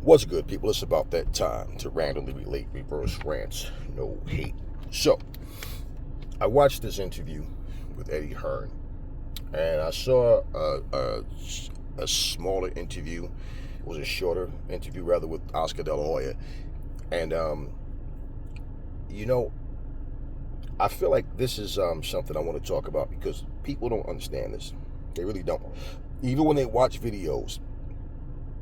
What's good, people? It's about that time to randomly relate reverse rants, no hate. So, I watched this interview with Eddie Hearn, and I saw a smaller interview. It was a shorter interview, rather, with Oscar De La Hoya. And, I feel like this is something I want to talk about because people don't understand this. They really don't. Even when they watch videos,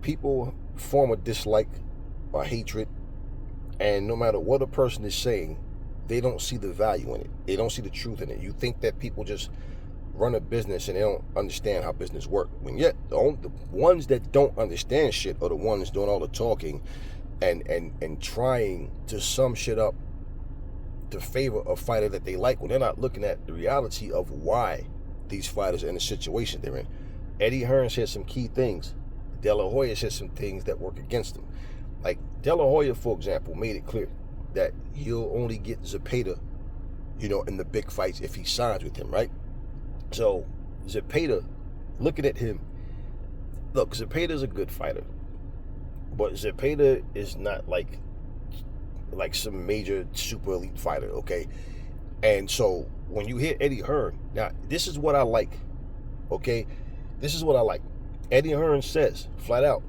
people form a dislike or hatred, and no matter what a person is saying, they don't see the value in it. They don't see the truth in it. You think that people just run a business and they don't understand how business works. When yet the ones that don't understand shit are the ones doing all the talking and trying to sum shit up to favor a fighter that they like when they're not looking at the reality of why these fighters are in the situation they're in. Eddie Hearn said some key things. De La Hoya said some things that work against him. Like De La Hoya, for example, made it clear that he'll only get Zepeda, in the big fights if he signs with him, right? So Zepeda, looking at him, look, Zepeda's a good fighter, but Zepeda is not like some major super elite fighter, okay? And so when you hear Eddie Hearn, now this is what I like, okay? This is what I like. Eddie Hearn says, flat out,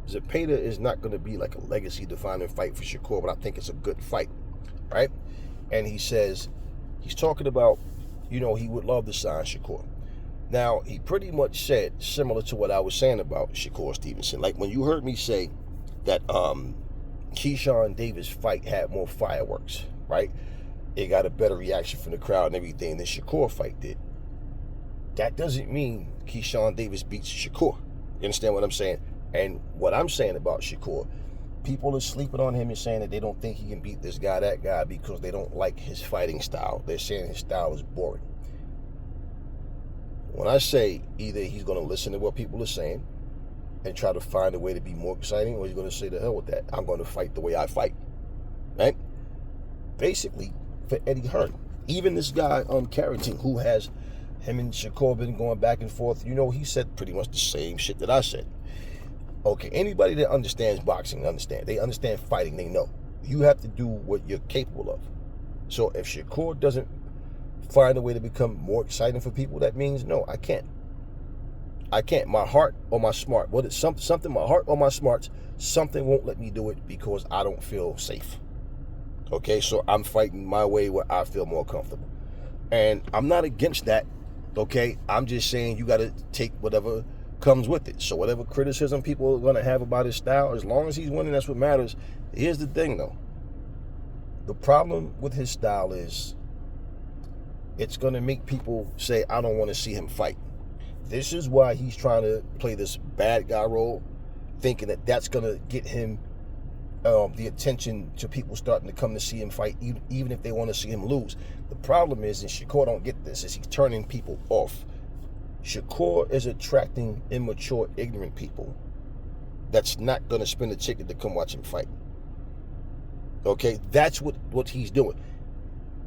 Zepeda is not going to be like a legacy-defining fight for Shakur, but I think it's a good fight, right? And he says, he's talking about, he would love to sign Shakur. Now, he pretty much said, similar to what I was saying about Shakur Stevenson, like when you heard me say that Keyshawn Davis fight had more fireworks, right? It got a better reaction from the crowd and everything than Shakur fight did. That doesn't mean Keyshawn Davis beats Shakur. You understand what I'm saying? And what I'm saying about Shakur, people are sleeping on him and saying that they don't think he can beat this guy, that guy, because they don't like his fighting style. They're saying his style is boring. When I say either he's going to listen to what people are saying and try to find a way to be more exciting, or he's going to say, the hell with that, I'm going to fight the way I fight, right? Basically, for Eddie Hearn, even this guy Carrington, who has him and Shakur been going back and forth, he said pretty much the same shit that I said. Okay, anybody that understands boxing, they understand fighting, they know. You have to do what you're capable of. So if Shakur doesn't find a way to become more exciting for people, that means, no, I can't. My heart or my smart, whether it's something, my heart or my smarts, something won't let me do it because I don't feel safe. Okay, so I'm fighting my way where I feel more comfortable. And I'm not against that, okay? I'm just saying you got to take whatever comes with it. So whatever criticism people are going to have about his style, as long as he's winning, that's what matters. Here's the thing, though. The problem with his style is it's going to make people say, I don't want to see him fight. This is why he's trying to play this bad guy role, thinking that that's going to get him the attention to people starting to come to see him fight, even if they want to see him lose. The problem is, and Shakur don't get this, is he's turning people off. Shakur is attracting immature, ignorant people that's not going to spend a ticket to come watch him fight. Okay, that's what he's doing.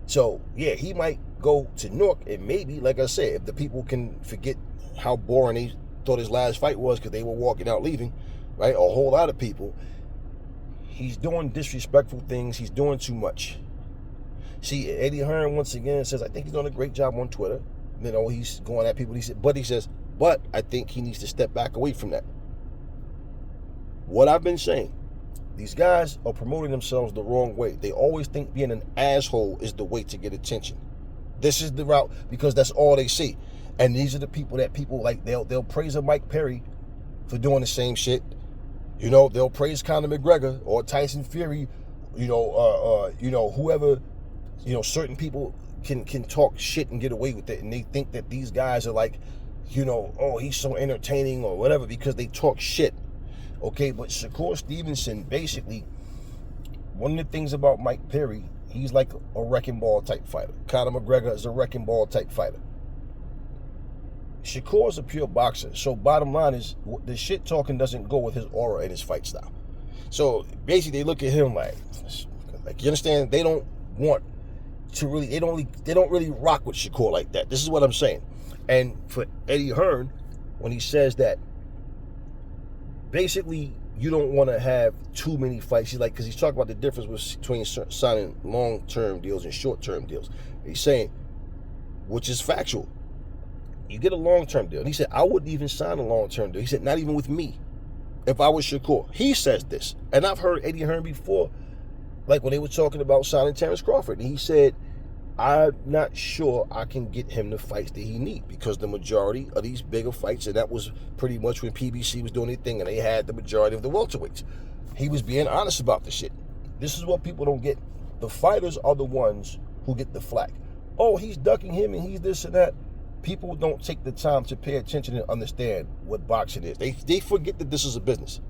So, yeah, he might go to Newark, and maybe, like I said, if the people can forget how boring they thought his last fight was because they were walking out leaving, right, a whole lot of people, he's doing disrespectful things. He's doing too much. See, Eddie Hearn, once again, says, I think he's doing a great job on Twitter. He's going at people. He says, but I think he needs to step back away from that. What I've been saying, these guys are promoting themselves the wrong way. They always think being an asshole is the way to get attention. This is the route because that's all they see. And these are the people that people like. They'll praise a Mike Perry for doing the same shit. They'll praise Conor McGregor or Tyson Fury. Whoever. Certain people can talk shit and get away with it, and they think that these guys are like, oh, he's so entertaining or whatever because they talk shit. Okay, but Shakur Stevenson, basically, one of the things about Mike Perry, he's like a wrecking ball type fighter. Conor McGregor is a wrecking ball type fighter. Shakur is a pure boxer. So bottom line is, the shit talking doesn't go with his aura and his fight style. So basically, they look at him like you understand? They don't want to really. They don't really rock with Shakur like that. This is what I'm saying. And for Eddie Hearn, when he says that basically you don't want to have too many fights. He's like, because he's talking about the difference between signing long-term deals and short-term deals. He's saying, which is factual, you get a long-term deal. And he said, I wouldn't even sign a long-term deal. He said, not even with me. If I was Shakur. He says this. And I've heard Eddie Hearn before, like when they were talking about signing Terrence Crawford. And he said, I'm not sure I can get him the fights that he needs, because the majority of these bigger fights, and that was pretty much when PBC was doing their thing and they had the majority of the welterweights. He was being honest about the shit. This is what people don't get. The fighters are the ones who get the flack. Oh, he's ducking him and he's this and that. People don't take the time to pay attention and understand what boxing is. They forget that this is a business.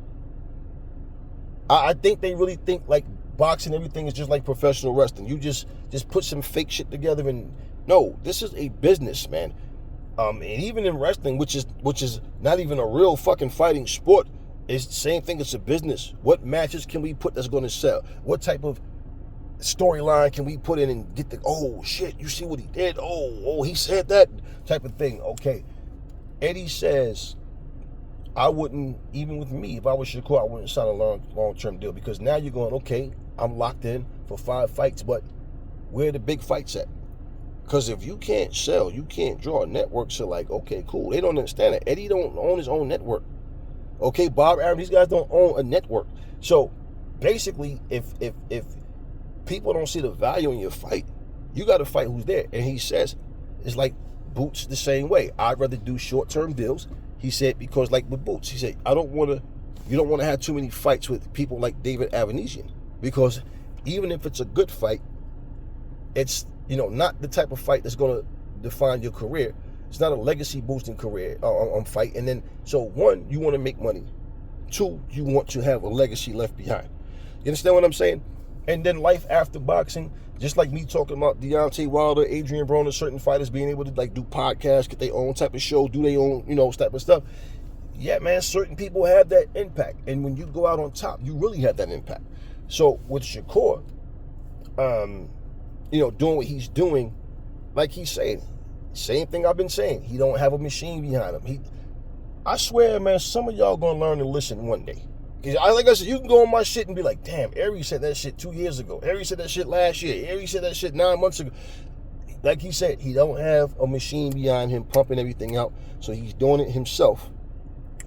I think they really think like boxing, everything is just like professional wrestling. You just put some fake shit together, and no, this is a business, man. And even in wrestling, which is not even a real fucking fighting sport, it's the same thing. It's a business. What matches can we put that's going to sell? What type of storyline can we put in and get the, oh shit, you see what he did? Oh, he said that type of thing. Okay, Eddie says, I wouldn't, even with me, if I was Shakur, I wouldn't sign a long-term deal, because now you're going, okay, I'm locked in for 5 fights, but where are the big fights at? Because if you can't sell, you can't draw. Networks are like, okay, cool. They don't understand it. Eddie don't own his own network. Okay, Bob Arum, these guys don't own a network. So basically, if people don't see the value in your fight, you got to fight who's there. And he says, it's like Boots the same way. I'd rather do short-term deals. He said, because like with Boots, he said, you don't want to have too many fights with people like David Avanesian, because even if it's a good fight, it's, not the type of fight that's going to define your career. It's not a legacy boosting career fight. And then, so 1, you want to make money. 2, you want to have a legacy left behind. You understand what I'm saying? And then life after boxing, just like me talking about Deontay Wilder, Adrian Broner, certain fighters being able to like do podcasts, get their own type of show, do their own, type of stuff. Yeah, man, certain people have that impact. And when you go out on top, you really have that impact. So with Shakur, doing what he's doing, like he's saying, same thing I've been saying. He don't have a machine behind him. I swear, man, some of y'all gonna learn to listen one day. Like I said, you can go on my shit and be like, damn, Aries said that shit 2 years ago. Aries said that shit last year. Aries said that shit 9 months ago. Like he said, he don't have a machine behind him pumping everything out. So he's doing it himself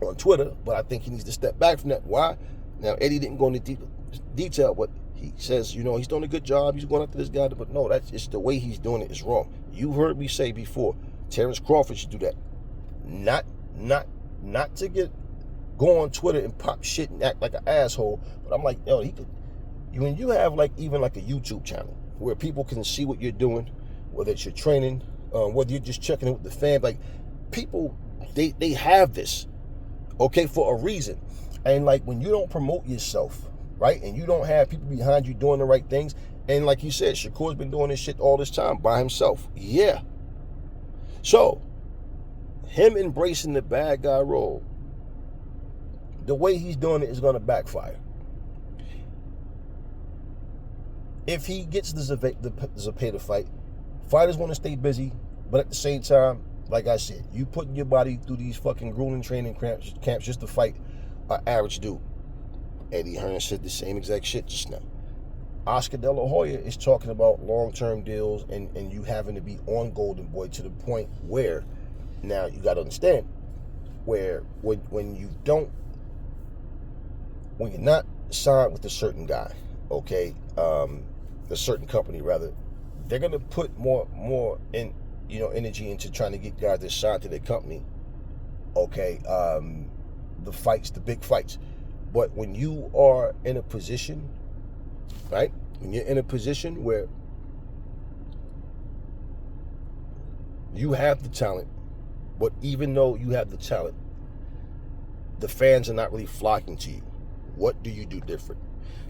on Twitter. But I think he needs to step back from that. Why? Now, Eddie didn't go into detail, but he says, he's doing a good job. He's going after this guy. But no, that's just the way he's doing it is wrong. You heard me say before, Terrence Crawford should do that. Not to go on Twitter and pop shit and act like an asshole. But I'm like, he could. When you have like even like a YouTube channel where people can see what you're doing, whether it's your training, whether you're just checking in with the fam, like people, they have this, okay, for a reason. And like when you don't promote yourself, right, and you don't have people behind you doing the right things, and like you said, Shakur's been doing this shit all this time by himself. Yeah. So him embracing the bad guy role, the way he's doing it is going to backfire. If he gets the Zepeda fight, fighters want to stay busy, but at the same time, like I said, you putting your body through these fucking grueling training camps just to fight an average dude. Eddie Hearn said the same exact shit just now. Oscar De La Hoya is talking about long-term deals and you having to be on Goldenboy to the point where, now you got to understand, where when you're not signed with a certain guy, okay, a certain company rather, they're gonna put more in energy into trying to get guys that signed to their company, okay, the big fights. But when you are in a position, right, when you're in a position where you have the talent, but even though you have the talent, the fans are not really flocking to you. What do you do different?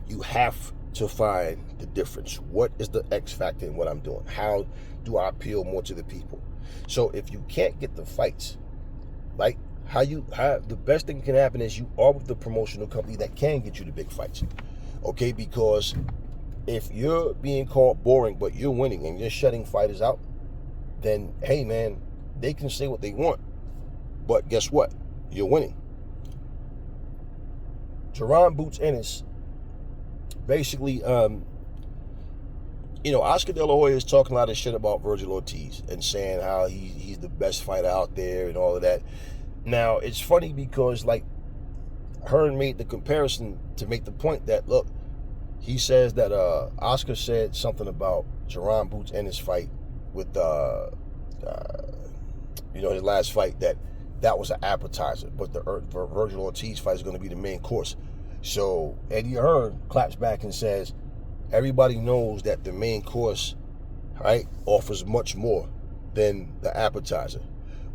You have to find the difference. What is the X factor in what I'm doing? How do I appeal more to the people? So if you can't get the fights, like how the best thing that can happen is you are with the promotional company that can get you the big fights. Okay, because if you're being called boring but you're winning and you're shutting fighters out, then hey man, they can say what they want. But guess what? You're winning. Jerron Boots Ennis, basically, Oscar De La Hoya is talking a lot of shit about Virgil Ortiz and saying how he's the best fighter out there and all of that. Now, it's funny because, like, Hearn made the comparison to make the point that, look, he says that Oscar said something about Jerron Boots Ennis fight with, his last fight, that was an appetizer, but the Virgil Ortiz fight is going to be the main course. So Eddie Hearn claps back and says, everybody knows that the main course, right, offers much more than the appetizer,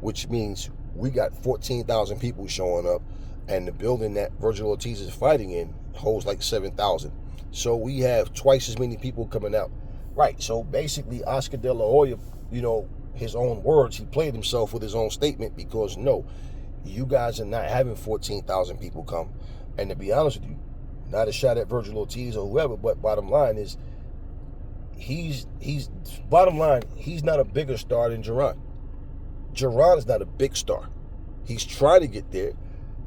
which means we got 14,000 people showing up, and the building that Virgil Ortiz is fighting in holds like 7,000. So we have twice as many people coming out. Right, so basically Oscar De La Hoya, his own words, he played himself with his own statement because, no, you guys are not having 14,000 people come. And to be honest with you, not a shot at Virgil Ortiz or whoever, but bottom line is, he's not a bigger star than Jerron. Jerron is not a big star. He's trying to get there.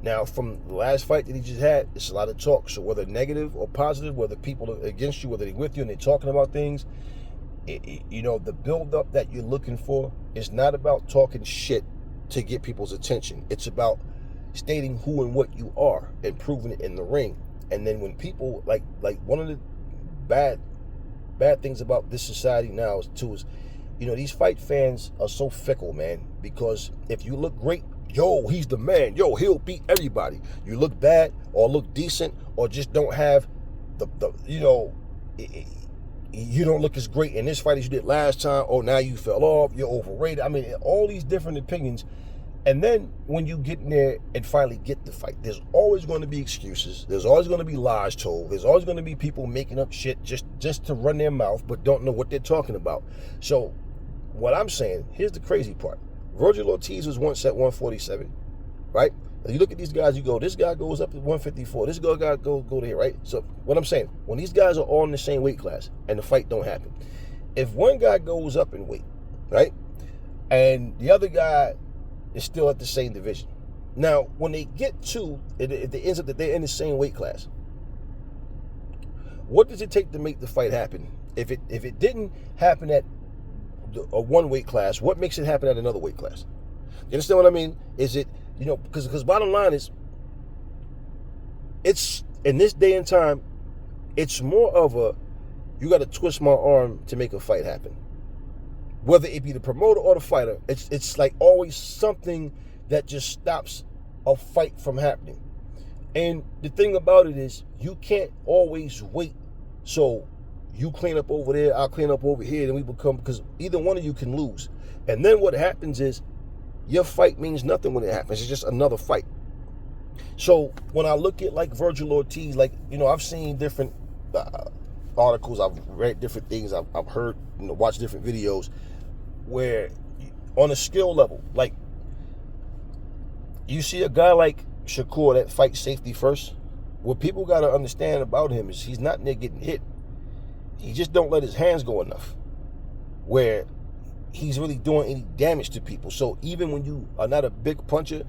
Now, from the last fight that he just had, it's a lot of talk. So whether negative or positive, whether people are against you, whether they're with you and they're talking about things, the build-up that you're looking for is not about talking shit to get people's attention. It's about stating who and what you are and proving it in the ring. And then when people, like one of the bad things about this society now is these fight fans are so fickle, man, because if you look great, yo, he's the man, yo, he'll beat everybody. You look bad or look decent or just don't have you don't look as great in this fight as you did last time. Oh, now you fell off, you're overrated. I mean, all these different opinions. And then when you get in there and finally get the fight, there's always going to be excuses. There's always going to be lies told. There's always going to be people making up shit just to run their mouth but don't know what they're talking about. So what I'm saying, here's the crazy part. Virgil Ortiz was once at 147, right? You look at these guys, you go, this guy goes up to 154, this guy go there, right? So what I'm saying, when these guys are all in the same weight class and the fight don't happen, if one guy goes up in weight, right, and the other guy is still at the same division, now when they get to, it ends up that they're in the same weight class, what does it take to make the fight happen? If it didn't happen at a one weight class, what makes it happen at another weight class? You understand what I mean? Is it, because bottom line is, it's, in this day and time, it's more of a, you got to twist my arm to make a fight happen. Whether it be the promoter or the fighter, it's like always something that just stops a fight from happening. And the thing about it is, you can't always wait. So you clean up over there, I'll clean up over here, then we become, because either one of you can lose. And then what happens is, your fight means nothing when it happens. It's just another fight. So when I look at like Virgil Ortiz, like, I've seen different articles, I've read different things, I've heard, watched different videos where on a skill level, like you see a guy like Shakur that fights safety first. What people got to understand about him is he's not near getting hit. He just don't let his hands go enough where he's really doing any damage to people. So even when you are not a big puncher,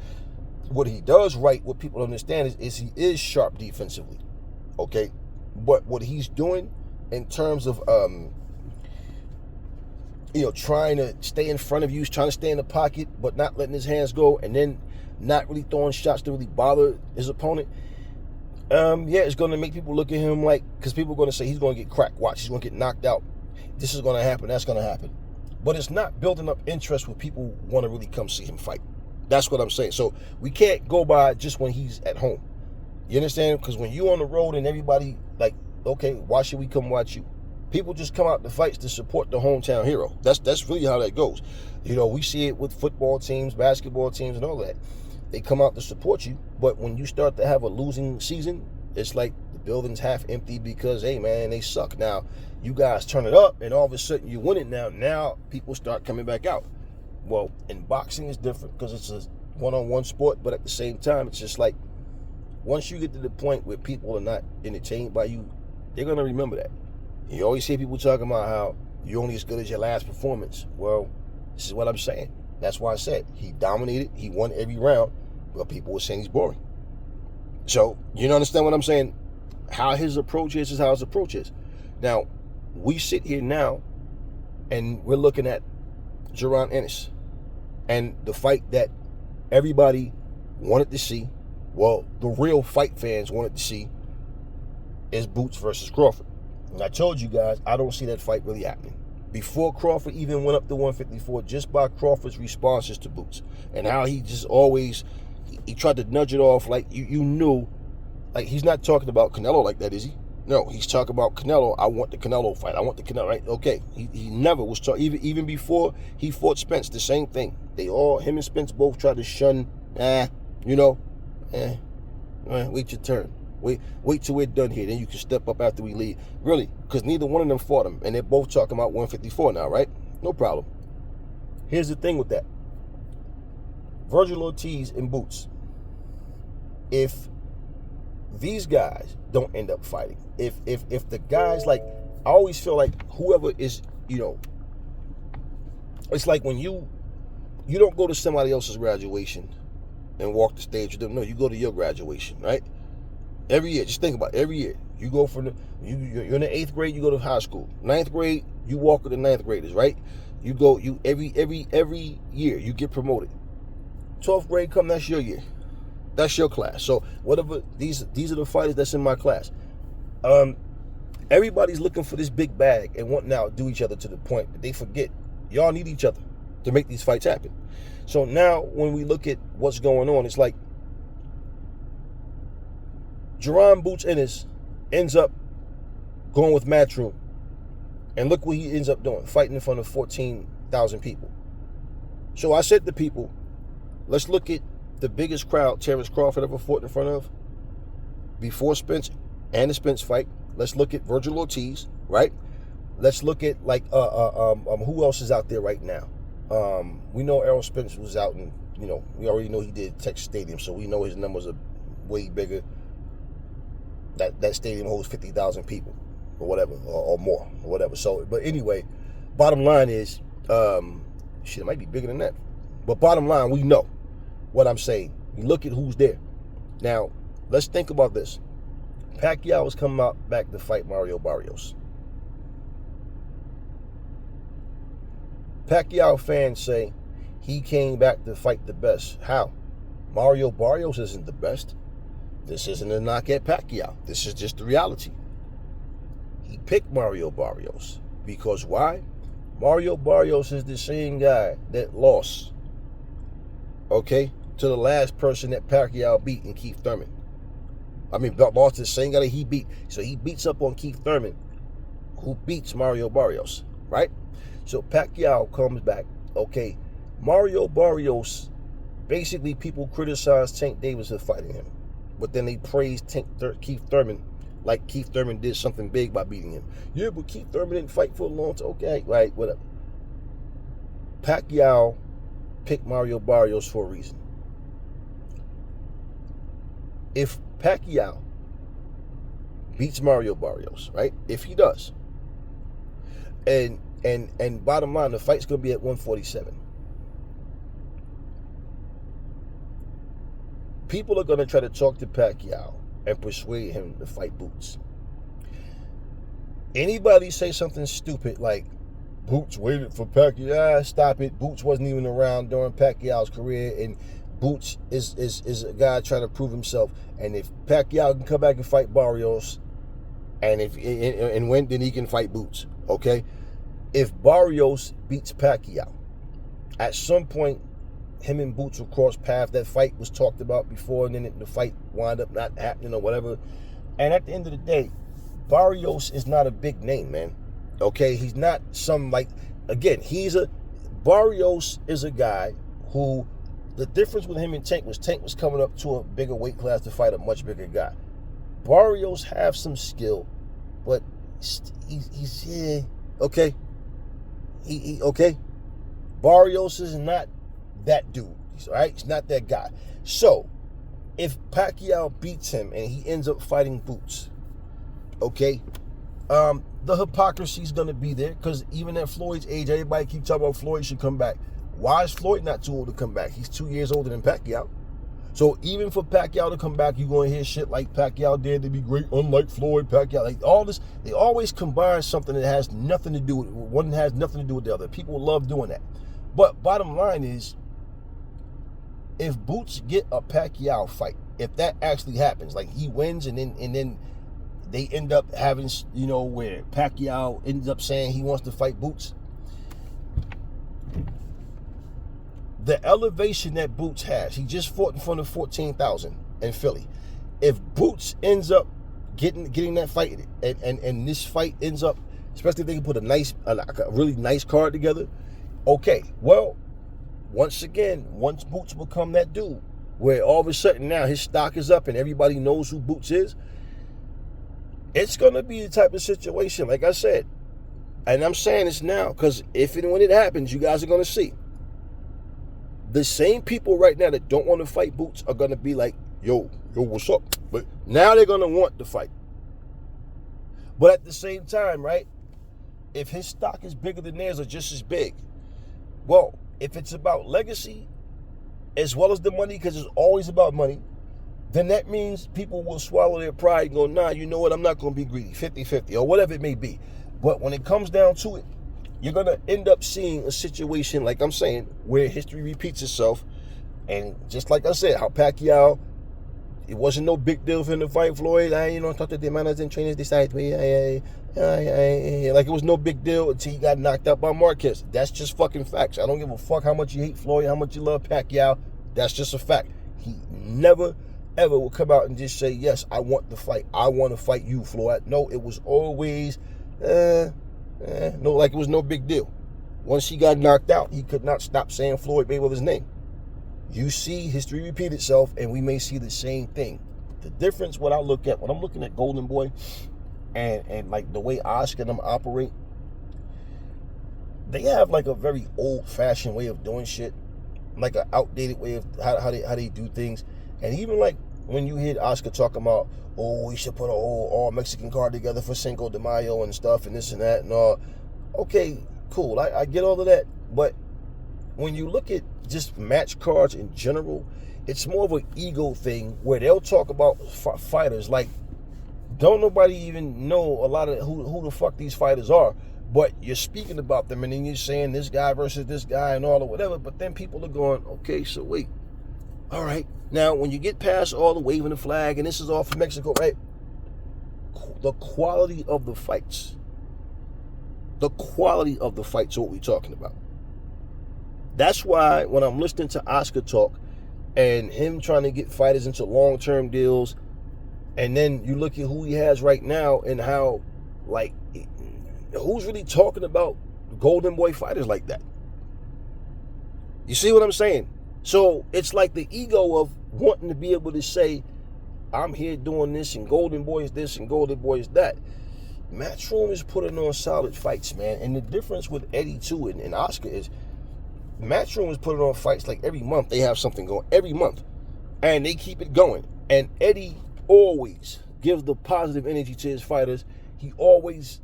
what he does right, what people understand is he is sharp defensively, okay? But what he's doing in terms of, trying to stay in front of you, he's trying to stay in the pocket, but not letting his hands go, and then not really throwing shots to really bother his opponent, it's going to make people look at him like, because people are going to say he's going to get cracked. Watch, he's going to get knocked out. This is going to happen. That's going to happen. But it's not building up interest where people want to really come see him fight. That's what I'm saying. So we can't go by just when he's at home. You understand? Because when you're on the road and everybody like, okay, why should we come watch you? People just come out to fights to support the hometown hero. That's really how that goes. We see it with football teams, basketball teams, and all that. They come out to support you, but when you start to have a losing season, it's like the building's half empty because, hey, man, they suck. Now, you guys turn it up, and all of a sudden you win it now. Now people start coming back out. Well, in boxing, it's different because it's a one-on-one sport, but at the same time, it's just like once you get to the point where people are not entertained by you, they're going to remember that. You always hear people talking about how you're only as good as your last performance. Well, this is what I'm saying. That's why I said he dominated. He won every round, but people were saying he's boring. So, you understand what I'm saying? How his approach is how his approach is. Now, we sit here now, and we're looking at Jaron Ennis and the fight that everybody wanted to see. Well, the real fight fans wanted to see is Boots versus Crawford. And I told you guys, I don't see that fight really happening. Before Crawford even went up to 154, just by Crawford's responses to Boots and how he just always, he tried to nudge it off like you knew, like he's not talking about Canelo like that, is he? No, he's talking about Canelo. I want the Canelo fight. I want the Canelo, right? Okay. He never was talking, even before he fought Spence, the same thing. Him and Spence both tried to shun, wait your turn. Wait till we're done here. Then you can step up after we leave. Really, because neither one of them fought him. And they're both talking about 154 now, right? No problem. Here's the thing with that. Virgil Ortiz and Boots. If these guys don't end up fighting, if the guys, like, I always feel like whoever is, it's like when you don't go to somebody else's graduation and walk the stage with them. No, you go to your graduation, right? Every year, just think about it. Every year, you go from you're in the 8th grade, you go to high school. 9th grade, you walk with the 9th graders, right? Every year you get promoted. 12th grade come, that's your year. That's your class. So whatever, these are the fighters that's in my class. Everybody's looking for this big bag and wanting to outdo each other to the point that they forget y'all need each other to make these fights happen. So now when we look at what's going on, it's like Jaron Boots Ennis ends up going with MatchRoom. And look what he ends up doing, fighting in front of 14,000 people. So I said to people, let's look at the biggest crowd Terrence Crawford ever fought in front of before Spence and the Spence fight. Let's look at Virgil Ortiz, right? Let's look at, like, who else is out there right now? We know Errol Spence was out, and, we already know he did Texas Stadium, so we know his numbers are way bigger. That stadium holds 50,000 people or whatever, or more, or whatever. So, but anyway, bottom line is, it might be bigger than that. But bottom line, we know what I'm saying. You look at who's there. Now, let's think about this. Pacquiao is coming out back to fight Mario Barrios. Pacquiao fans say he came back to fight the best. How? Mario Barrios isn't the best. This isn't a knock at Pacquiao. This is just the reality. He picked Mario Barrios because why? Mario Barrios is the same guy that lost, to the last person that Pacquiao beat in Keith Thurman. Lost to the same guy that he beat. So he beats up on Keith Thurman, who beats Mario Barrios, right? So Pacquiao comes back. Mario Barrios, basically people criticize Tank Davis for fighting him. But then they praise Keith Thurman like Keith Thurman did something big by beating him. Yeah, but Keith Thurman didn't fight for a long time. Okay, right, whatever. Pacquiao picked Mario Barrios for a reason. If Pacquiao beats Mario Barrios, right? If he does, and bottom line, the fight's going to be at 147. People are going to try to talk to Pacquiao and persuade him to fight Boots. Anybody say something stupid like, Boots waited for Pacquiao, stop it. Boots wasn't even around during Pacquiao's career, and Boots is a guy trying to prove himself. And if Pacquiao can come back and fight Barrios, and win, then he can fight Boots, okay? If Barrios beats Pacquiao, at some point, him and Boots will cross paths. That fight was talked about before, and then the fight wound up not happening or whatever. And at the end of the day, Barrios is not a big name, man. Okay? He's not some, Barrios is a guy who, the difference with him and Tank was coming up to a bigger weight class to fight a much bigger guy. Barrios have some skill, but he's okay. Okay? Barrios is not that dude, all right? He's not that guy. So, if Pacquiao beats him and he ends up fighting Boots, okay, the hypocrisy's going to be there, because even at Floyd's age, everybody keeps talking about Floyd should come back. Why is Floyd not too old to come back? He's 2 years older than Pacquiao. So even for Pacquiao to come back, you're going to hear shit like Pacquiao dared to be great, unlike Floyd, Pacquiao. Like all this, they always combine something that has nothing to do with one, has nothing to do with the other. People love doing that. But bottom line is, if Boots get a Pacquiao fight, if that actually happens, like he wins and then they end up having, you know, where Pacquiao ends up saying he wants to fight Boots, the elevation that Boots has, he just fought in front of 14,000 in Philly. If Boots ends up getting that fight, and this fight ends up, especially if they can put a really nice card together, okay, well, once again, once Boots become that dude, where all of a sudden now his stock is up and everybody knows who Boots is, it's going to be the type of situation, like I said, and I'm saying this now because if and when it happens, you guys are going to see. The same people right now that don't want to fight Boots are going to be like, yo, what's up? But now they're going to want to fight. But at the same time, right, if his stock is bigger than theirs or just as big, well, if it's about legacy as well as the money, because it's always about money, then that means people will swallow their pride and go, nah, you know what, I'm not going to be greedy, 50-50, or whatever it may be. But when it comes down to it, you're going to end up seeing a situation, like I'm saying, where history repeats itself. And just like I said, how Pacquiao, it wasn't no big deal for him to fight Floyd. Talk to the managers and trainers decide. Like it was no big deal until he got knocked out by Marquez. That's just fucking facts. I don't give a fuck how much you hate Floyd, how much you love Pacquiao. That's just a fact. He never, ever will come out and just say, yes, I want the fight. I want to fight you, Floyd. No, it was always, like it was no big deal. Once he got knocked out, he could not stop saying Floyd Mayweather's name. You see history repeat itself, and we may see the same thing. The difference, what I look at, when I'm looking at Goldenboy and like the way Oscar and them operate, they have like a very old-fashioned way of doing shit, like an outdated way of how they do things. And even like when you hear Oscar talking about, oh, we should put a whole all-Mexican card together for Cinco de Mayo and stuff and this and that and all. Okay, cool, I get all of that. But when you look at just match cards in general, it's more of an ego thing where they'll talk about fighters like don't nobody even know a lot of who the fuck these fighters are, but you're speaking about them and then you're saying this guy versus this guy and all or whatever, but then people are going, okay, so wait, all right, now when you get past all the waving the flag and this is all from Mexico, right? The quality of the fights are what we're talking about. That's why when I'm listening to Oscar talk and him trying to get fighters into long-term deals, and then you look at who he has right now and how, like, who's really talking about Goldenboy fighters like that? You see what I'm saying? So it's like the ego of wanting to be able to say, I'm here doing this and Goldenboy is this and Goldenboy is that. MatchRoom is putting on solid fights, man. And the difference with Eddie too and Oscar is MatchRoom is putting on fights like every month. They have something going every month. And they keep it going. And Eddie always gives the positive energy to his fighters. He always,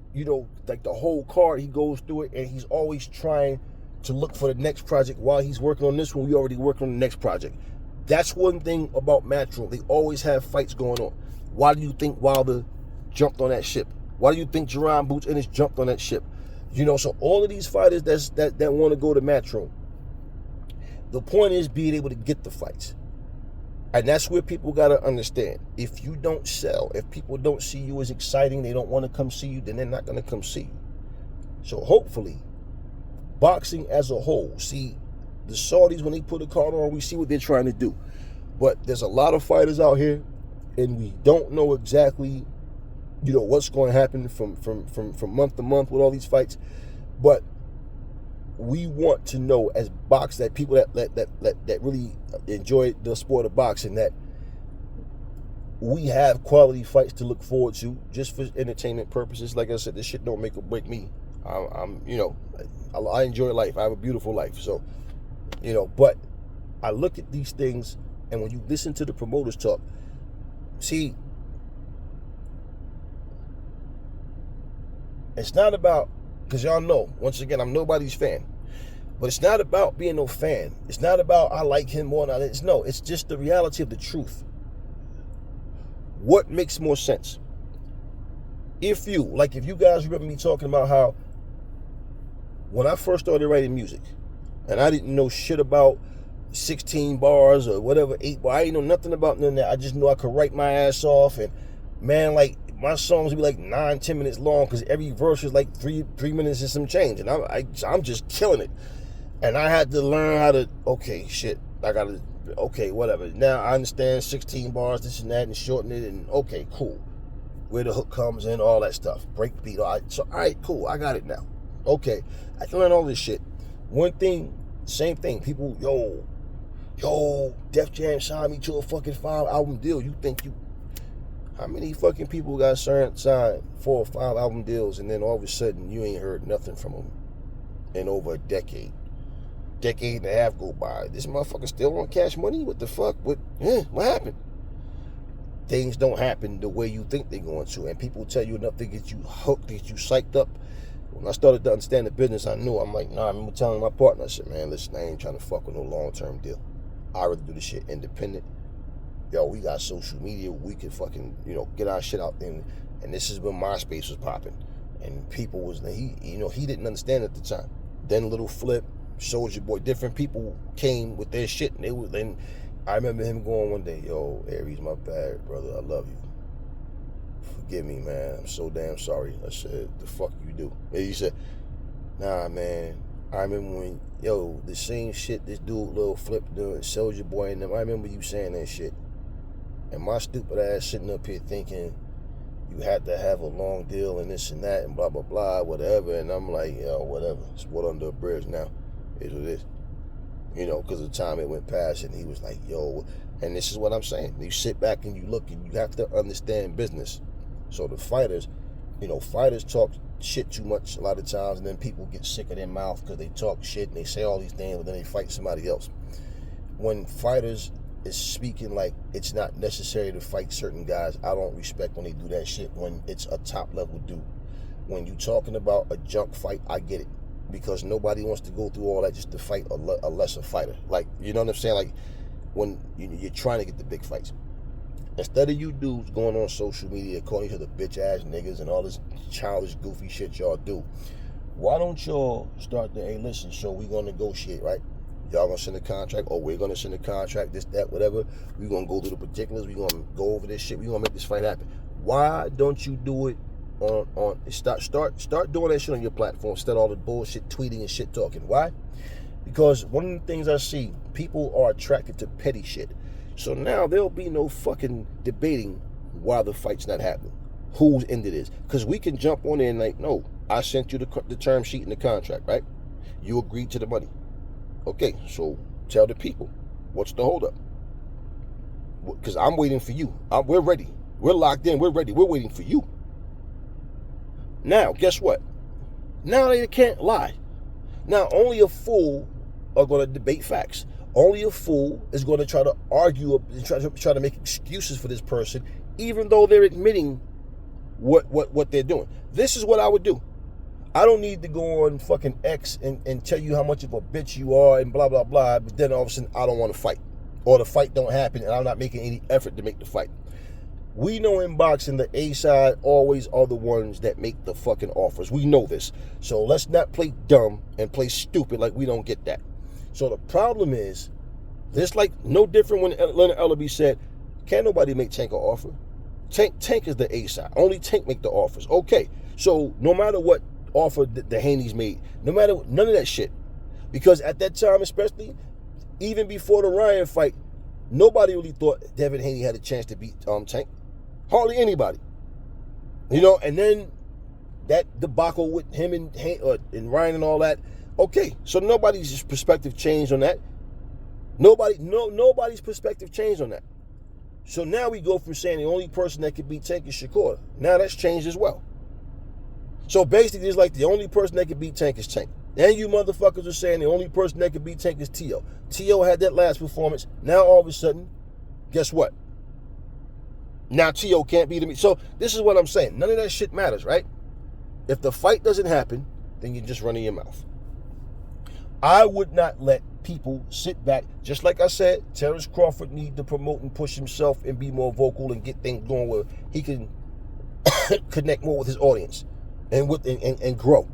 like the whole card, he goes through it. And he's always trying to look for the next project. While he's working on this one, we already working on the next project. That's one thing about MatchRoom. They always have fights going on. Why do you think Wilder jumped on that ship? Why do you think Jerron Boots Ennis jumped on that ship? So all of these fighters that want to go to MatchRoom, the point is being able to get the fights. And that's where people got to understand. If you don't sell, if people don't see you as exciting, they don't want to come see you, then they're not going to come see you. So hopefully, boxing as a whole, see, the Saudis, when they put a card on, we see what they're trying to do. But there's a lot of fighters out here, and we don't know exactly what's going to happen from month to month with all these fights. But we want to know as that people that really enjoy the sport of boxing, that we have quality fights to look forward to just for entertainment purposes. Like I said, this shit don't make or break me. I enjoy life. I have a beautiful life. So, but I look at these things, and when you listen to the promoters talk, see, it's not about, because y'all know, once again, I'm nobody's fan. But it's not about being no fan. It's not about I like him more than I. No, it's just the reality of the truth. What makes more sense? If you guys remember me talking about how when I first started writing music, and I didn't know shit about 16 bars or whatever, 8 bars. I didn't know nothing about none of that. I just knew I could write my ass off, and man, like my songs would be like 9-10 minutes long because every verse was like three minutes and some change, and I'm just killing it. And I had to learn how to, whatever. Now I understand 16 bars, this and that, and shorten it, and okay, cool. Where the hook comes in, all that stuff. Break beat, all right, cool, I got it now. Okay, I can learn all this shit. One thing, same thing, people, yo, Def Jam signed me to a fucking 5-album deal. How many fucking people got signed 4 or 5 album deals, and then all of a sudden you ain't heard nothing from them in over a decade and a half go by? This motherfucker still on Cash Money? What the fuck? What happened? Things don't happen the way you think they're going to, and people tell you enough to get you hooked, to get you psyched up. When I started to understand the business, I knew. I'm like, nah, I remember telling my partner, I said, man, listen, I ain't trying to fuck with no long-term deal. I'd rather do this shit independent. Yo, we got social media. We could fucking, get our shit out there. And this is when MySpace was popping. And people he didn't understand at the time. Then Little Flip, Soulja Boy, different people came with their shit. And I remember him going one day, yo, Aries, my bad, brother. I love you. Forgive me, man. I'm so damn sorry. I said, the fuck you do? And he said, nah, man. I remember when, the same shit this dude, Lil Flip, doing, Soulja Boy, and them, I remember you saying that shit. And my stupid ass sitting up here thinking you had to have a long deal and this and that and blah, blah, blah, whatever. And I'm like, whatever. It's water under a bridge now. It's what it is. Because of the time it went past, and he was like, yo, and this is what I'm saying. You sit back and you look, and you have to understand business. So the fighters, fighters talk shit too much a lot of times, and then people get sick of their mouth because they talk shit and they say all these things, but then they fight somebody else. When fighters is speaking like it's not necessary to fight certain guys, I don't respect when they do that shit when it's a top level dude. When you talking about a junk fight, I get it, because nobody wants to go through all that just to fight a lesser fighter. Like, you know what I'm saying? Like when you're trying to get the big fights. Instead of you dudes going on social media calling each other bitch ass niggas and all this childish goofy shit y'all do, why don't y'all start the, hey listen, so we gonna negotiate, right? Y'all gonna send a contract, or we're gonna send a contract, this, that, whatever. We're gonna go through the particulars, we're gonna go over this shit, we're gonna make this fight happen. Why don't you do it on start doing that shit on your platform instead of all the bullshit tweeting and shit talking? Why? Because one of the things I see, people are attracted to petty shit. So now there'll be no fucking debating why the fight's not happening, whose end it is. Because we can jump on there and like, no, I sent you the term sheet and the contract, right? You agreed to the money. Okay, so tell the people, what's the holdup? Because I'm waiting for you. We're ready. We're locked in. We're ready. We're waiting for you. Now, guess what? Now they can't lie. Now, only a fool are going to debate facts. Only a fool is going to try to argue, try to make excuses for this person, even though they're admitting what they're doing. This is what I would do. I don't need to go on fucking X and tell you how much of a bitch you are and blah, blah, blah, but then all of a sudden I don't want to fight. Or the fight don't happen and I'm not making any effort to make the fight. We know in boxing the A side always are the ones that make the fucking offers. We know this. So let's not play dumb and play stupid like we don't get that. So the problem is, this like no different when Leonard Ellerby said, can't nobody make Tank an offer. Tank is the A side. Only Tank make the offers. Okay, so no matter what offer the Haney's made, none of that shit. Because at that time especially, even before the Ryan fight, nobody really thought Devin Haney had a chance to beat Tank. Hardly anybody. And then that debacle with him and Ryan and all that. Okay, so nobody's perspective changed on that. Nobody's perspective changed on that. So now we go from saying the only person that could beat Tank is Shakur. Now that's changed as well. So basically, it's like the only person that could beat Tank is Tank. And you motherfuckers are saying the only person that could beat Tank is T.O. T.O. had that last performance. Now all of a sudden, guess what? Now T.O. can't beat him. So this is what I'm saying. None of that shit matters, right? If the fight doesn't happen, then you're just running your mouth. I would not let people sit back. Just like I said, Terrence Crawford needs to promote and push himself and be more vocal and get things going where he can connect more with his audience and grow.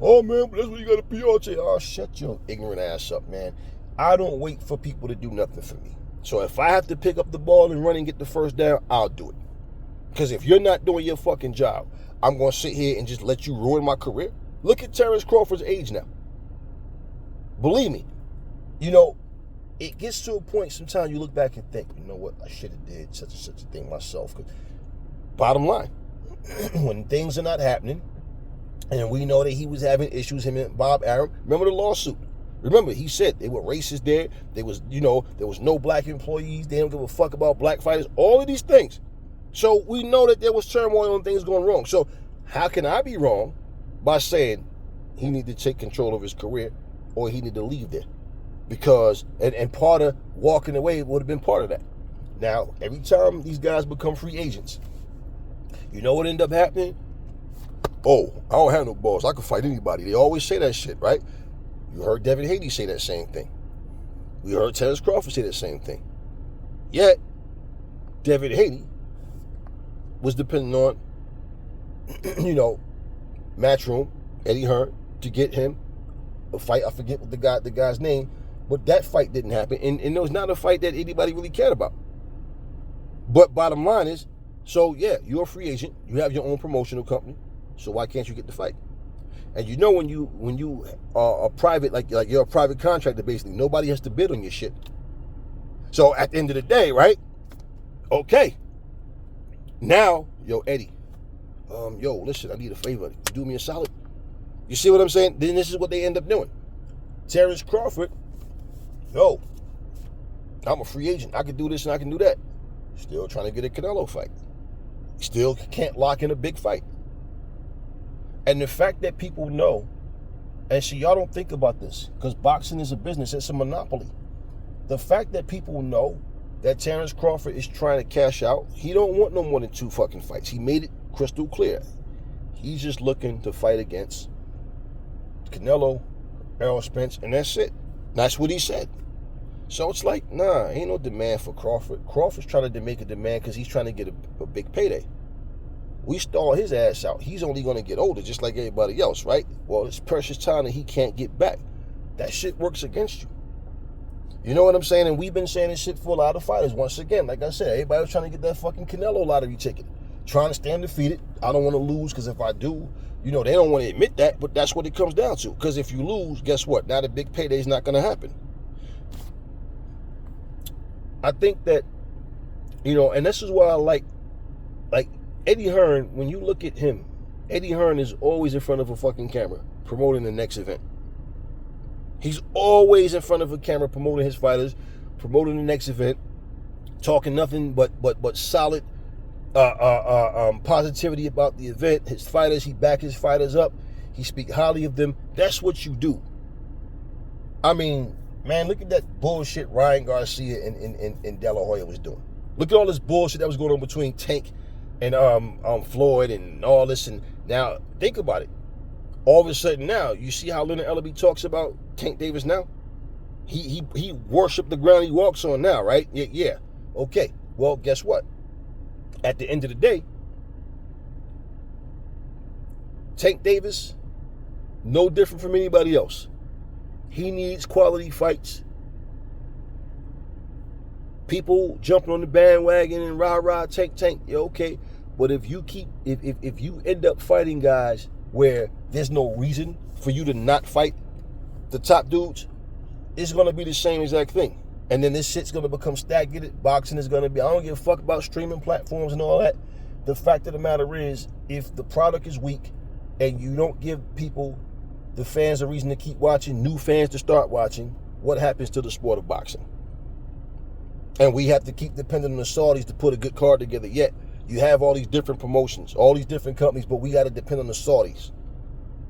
Oh, man, but that's what you got to PR. Oh, shut your ignorant ass up, man. I don't wait for people to do nothing for me. So if I have to pick up the ball and run and get the first down, I'll do it. Because if you're not doing your fucking job, I'm going to sit here and just let you ruin my career. Look at Terrence Crawford's age now. Believe me, it gets to a point sometimes you look back and think, you know what, I should have did such and such a thing myself. Bottom line, when things are not happening, and we know that he was having issues, him and Bob Arum. Remember the lawsuit? Remember, he said they were racist there. There was no black employees. They don't give a fuck about black fighters. All of these things. So we know that there was turmoil and things going wrong. So how can I be wrong by saying he need to take control of his career or he need to leave there? Because, and part of walking away would have been part of that. Now, every time these guys become free agents, you know what ended up happening? Oh, I don't have no balls. I can fight anybody. They always say that shit, right? You heard Devin Haney say that same thing. We heard Terrence Crawford say that same thing. Yet, Devin Haney was depending on, MatchRoom, Eddie Hearn, to get him a fight. I forget what the guy's name, but that fight didn't happen. And it was not a fight that anybody really cared about. But bottom line is, so yeah, you're a free agent. You have your own promotional company. So why can't you get the fight? And when you are a private, like you're a private contractor, basically, nobody has to bid on your shit. So at the end of the day, right? Okay. Now, Eddie, listen, I need a favor. You do me a solid. You see what I'm saying? Then this is what they end up doing. Terrence Crawford, I'm a free agent. I can do this and I can do that. Still trying to get a Canelo fight. Still can't lock in a big fight. And the fact that people know, and see, y'all don't think about this, because boxing is a business, it's a monopoly. The fact that people know that Terrence Crawford is trying to cash out, he don't want no more than 2 fucking fights. He made it crystal clear. He's just looking to fight against Canelo, Errol Spence, and that's it. That's what he said. So it's like, nah, ain't no demand for Crawford. Crawford's trying to make a demand because he's trying to get a big payday. We stall his ass out. He's only going to get older just like everybody else, right? Well, it's precious time that he can't get back. That shit works against you. You know what I'm saying? And we've been saying this shit for a lot of fighters. Once again, like I said, everybody was trying to get that fucking Canelo lottery ticket. Trying to stay undefeated. I don't want to lose because if I do, they don't want to admit that, but that's what it comes down to. Because if you lose, guess what? Now the big payday's not going to happen. I think that, and this is why I like Eddie Hearn. When you look at him, Eddie Hearn is always in front of a fucking camera promoting the next event. He's always in front of a camera promoting his fighters, promoting the next event, talking nothing but solid positivity about the event, his fighters. He back his fighters up. He speak highly of them. That's what you do. I mean, man, look at that bullshit Ryan Garcia and De La Hoya was doing. Look at all this bullshit that was going on between Tank and Floyd and all this. And now, think about it. All of a sudden now, you see how Leonard Ellaby talks about Tank Davis now? He worshiped the ground he walks on now, right? Yeah. Okay. Well, guess what? At the end of the day, Tank Davis, no different from anybody else. He needs quality fights. People jumping on the bandwagon and rah Tank. Yeah, okay. But if you end up fighting guys where there's no reason for you to not fight the top dudes, it's going to be the same exact thing. And then this shit's going to become stagnated. Boxing is going to be, I don't give a fuck about streaming platforms and all that. The fact of the matter is, if the product is weak and you don't give people, the fans, a reason to keep watching, new fans to start watching, what happens to the sport of boxing? And we have to keep depending on the Saudis to put a good card together. Yet, you have all these different promotions, all these different companies, but we got to depend on the Saudis.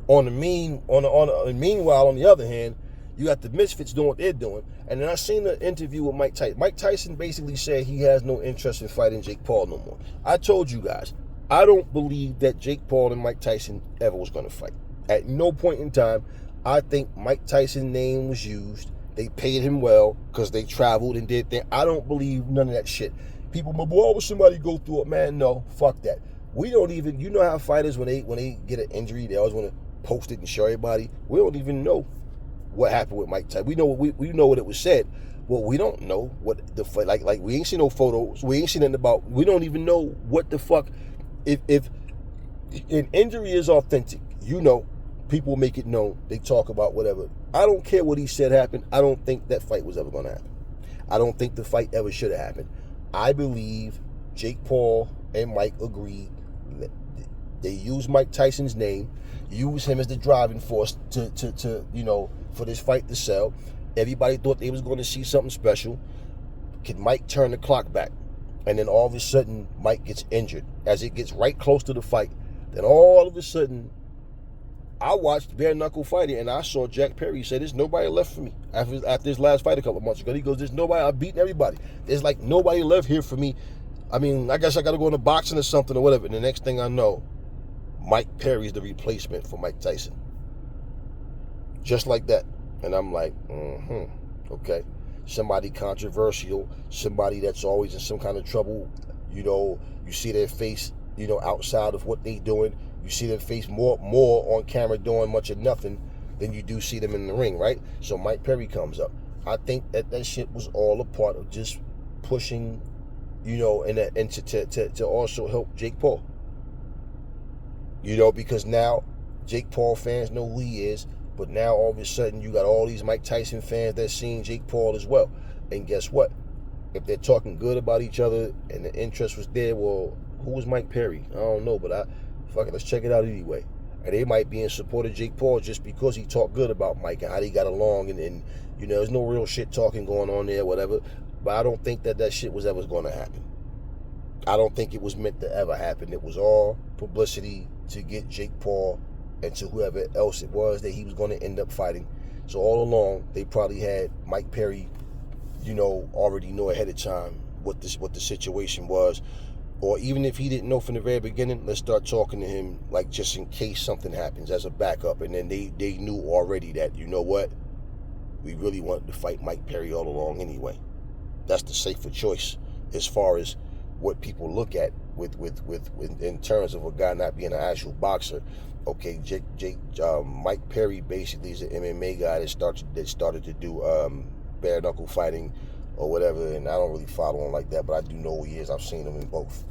Meanwhile, on the other hand, you got the misfits doing what they're doing. And then I seen an interview with Mike Tyson. Mike Tyson basically said he has no interest in fighting Jake Paul no more. I told you guys, I don't believe that Jake Paul and Mike Tyson ever was going to fight. At no point in time, I think Mike Tyson's name was used. They paid him well because they traveled and did things. I don't believe none of that shit. People, but why would somebody go through it? Man, no, fuck that. We don't even, you know how fighters, when they get an injury, they always want to post it and show everybody. We don't even know what happened with Mike Tyson. We know we know what it was said. Well, we don't know what the fuck, like we ain't seen no photos. We ain't seen nothing about, we don't even know what the fuck. If an injury is authentic, you know, people make it known. They talk about whatever. I don't care what he said happened. I don't think that fight was ever going to happen. I don't think the fight ever should have happened. I believe Jake Paul and Mike agreed. They used Mike Tyson's name, used him as the driving force to you know, for this fight to sell. Everybody thought they was going to see something special. Can Mike turn the clock back? And then all of a sudden, Mike gets injured. As it gets right close to the fight, then all of a sudden, I watched bare knuckle fighting, and I saw Jack Perry say, "There's nobody left for me." After his last fight a couple of months ago, he goes, "There's nobody. I've beaten everybody. There's like nobody left here for me. I mean, I guess I got to go into boxing or something or whatever." And the next thing I know, Mike Perry's the replacement for Mike Tyson. Just like that. And I'm like, okay. Somebody controversial, somebody that's always in some kind of trouble. You know, you see their face, you know, outside of what they doing. You see their face more on camera doing much of nothing than you do see them in the ring, right? So Mike Perry comes up. I think that shit was all a part of just pushing, you know, and to also help Jake Paul. You know, because now Jake Paul fans know who he is, but now all of a sudden you got all these Mike Tyson fans that seen Jake Paul as well. And guess what? If they're talking good about each other and the interest was there, well, who was Mike Perry? I don't know, but fuck it, let's check it out anyway. And they might be in support of Jake Paul just because he talked good about Mike and how they got along, and you know, there's no real shit talking going on there, whatever. But I don't think that shit was ever going to happen. I don't think it was meant to ever happen. It was all publicity to get Jake Paul and to whoever else it was that he was going to end up fighting. So all along, they probably had Mike Perry, you know, already know ahead of time what the situation was. Or even if he didn't know from the very beginning, let's start talking to him like just in case something happens as a backup. And then they knew already that, you know what, we really wanted to fight Mike Perry all along anyway. That's the safer choice as far as what people look at with in terms of a guy not being an actual boxer. Okay, Mike Perry basically is an MMA guy that started to do bare knuckle fighting or whatever, and I don't really follow him like that, but I do know who he is. I've seen him in both.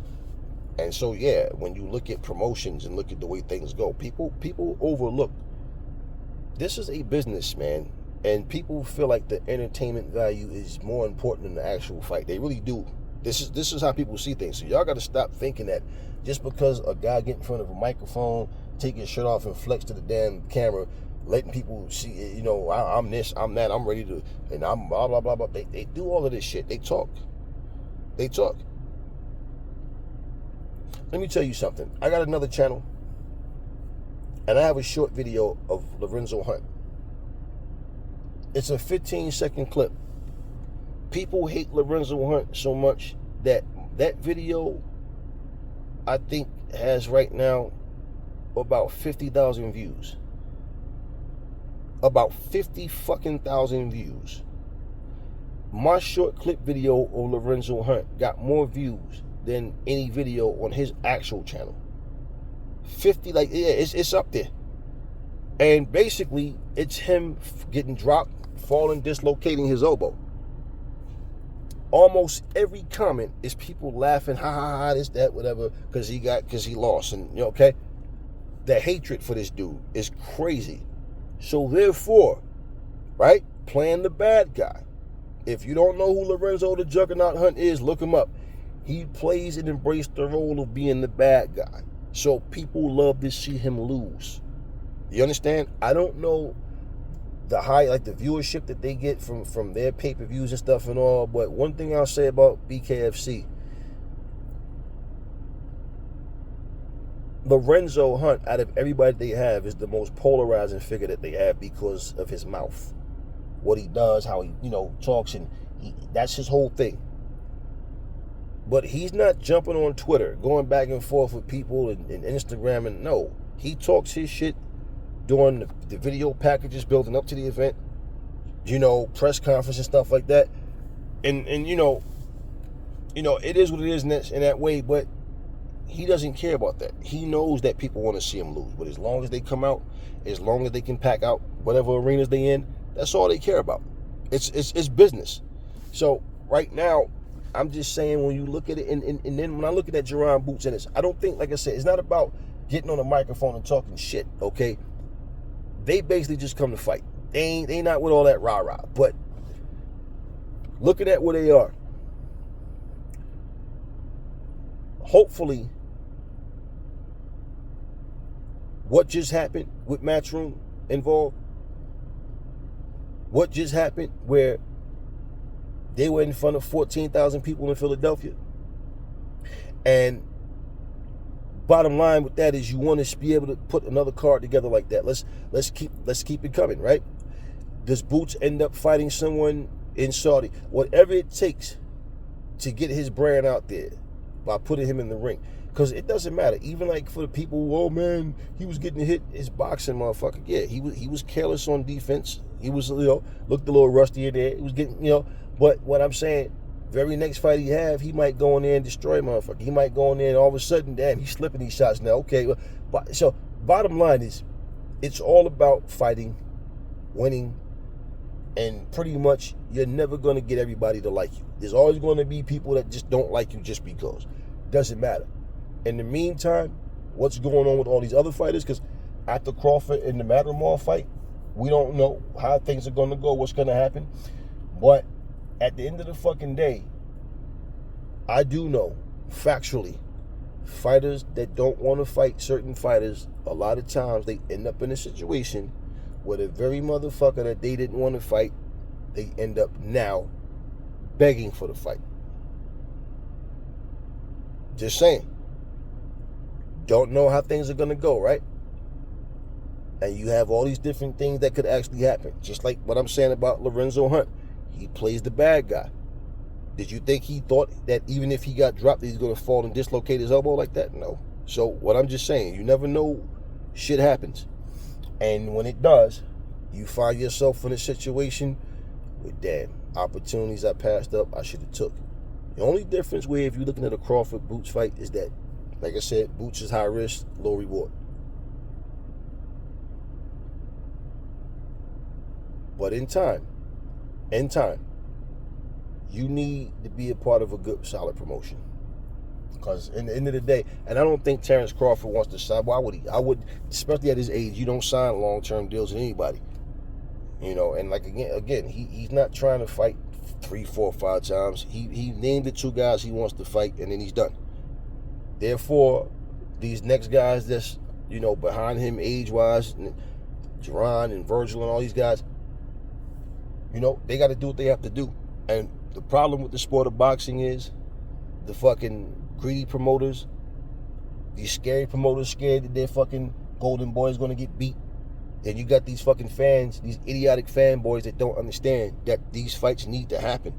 And so yeah, when you look at promotions and look at the way things go, people overlook. This is a business, man, and people feel like the entertainment value is more important than the actual fight. They really do. This is how people see things. So y'all got to stop thinking that just because a guy get in front of a microphone, take his shirt off and flex to the damn camera, letting people see, you know, I'm this, I'm that, I'm ready to, and I'm blah, blah, blah, blah. They do all of this shit. They talk. Let me tell you something. I got another channel, and I have a short video of Lorenzo Hunt. It's a 15-second clip. People hate Lorenzo Hunt so much that video, I think, has right now about 50,000 views. About 50 fucking thousand views. My short clip video of Lorenzo Hunt got more views than any video on his actual channel. 50, like, yeah, it's up there. And basically, it's him getting dropped, falling, dislocating his elbow. Almost every comment is people laughing, ha ha ha, this, that, whatever, because he lost. And, you know, okay? The hatred for this dude is crazy. So therefore, right, playing the bad guy. If you don't know who Lorenzo the Juggernaut Hunt is, look him up. He plays and embraces the role of being the bad guy. So people love to see him lose. You understand? I don't know the the viewership that they get from their pay-per-views and stuff and all, but one thing I'll say about BKFC, Lorenzo Hunt, out of everybody they have, is the most polarizing figure that they have because of his mouth. What he does, how he, you know, talks, and that's his whole thing. But he's not jumping on Twitter, going back and forth with people and Instagram, and no. He talks his shit doing the video packages building up to the event, press conference and stuff like that. And it is what it is in that way, but he doesn't care about that. He knows that people want to see him lose, but as long as they come out, as long as they can pack out whatever arenas they in, that's all they care about. It's business. So right now, I'm just saying, when you look at it, and then when I look at that Jerron Boots and I don't think, like I said, it's not about getting on a microphone and talking shit, okay? They basically just come to fight. They not with all that rah-rah. But looking at where they are, hopefully, what just happened with MatchRoom involved, what just happened where they were in front of 14,000 people in Philadelphia, and bottom line with that is you want to be able to put another card together like that. Let's keep it coming, right? Does Boots end up fighting someone in Saudi? Whatever it takes to get his brand out there by putting him in the ring. Because it doesn't matter. Even like for the people, oh man, he was getting hit. It's boxing, motherfucker. Yeah, he was careless on defense. He was, looked a little rusty in there. He was getting, But what I'm saying, very next fight he might go in there and destroy motherfucker. He might go in there and all of a sudden, damn, he's slipping these shots now. Okay, so bottom line is, it's all about fighting, winning, and pretty much you're never going to get everybody to like you. There's always going to be people that just don't like you just because. Doesn't matter. In the meantime, what's going on with all these other fighters? Because after Crawford and the MatchRoom fight, we don't know how things are going to go, what's going to happen. But at the end of the fucking day, I do know, factually, fighters that don't want to fight certain fighters, a lot of times they end up in a situation where the very motherfucker that they didn't want to fight, they end up now begging for the fight. Just saying. Don't know how things are going to go, right? And you have all these different things that could actually happen. Just like what I'm saying about Lorenzo Hunt. He plays the bad guy. Did you think he thought that even if he got dropped, he's going to fall and dislocate his elbow like that? No. So what I'm just saying, you never know, shit happens. And when it does, you find yourself in a situation where, damn, opportunities I passed up, I should have took. The only difference where if you're looking at a Crawford Boots fight is that, like I said, Boots is high risk, low reward. But in time, you need to be a part of a good, solid promotion. Because in the end of the day, and I don't think Terrence Crawford wants to sign. Why would he? I would, especially at his age, you don't sign long-term deals with anybody. And like again, he's not trying to fight 3, 4, 5 times. He named the 2 guys he wants to fight, and then he's done. Therefore, these next guys that's, behind him age-wise, Jerron and Virgil and all these guys, they got to do what they have to do. And the problem with the sport of boxing is the fucking greedy promoters, these scary promoters scared that their fucking Goldenboy is going to get beat. Then you got these fucking fans, these idiotic fanboys that don't understand that these fights need to happen.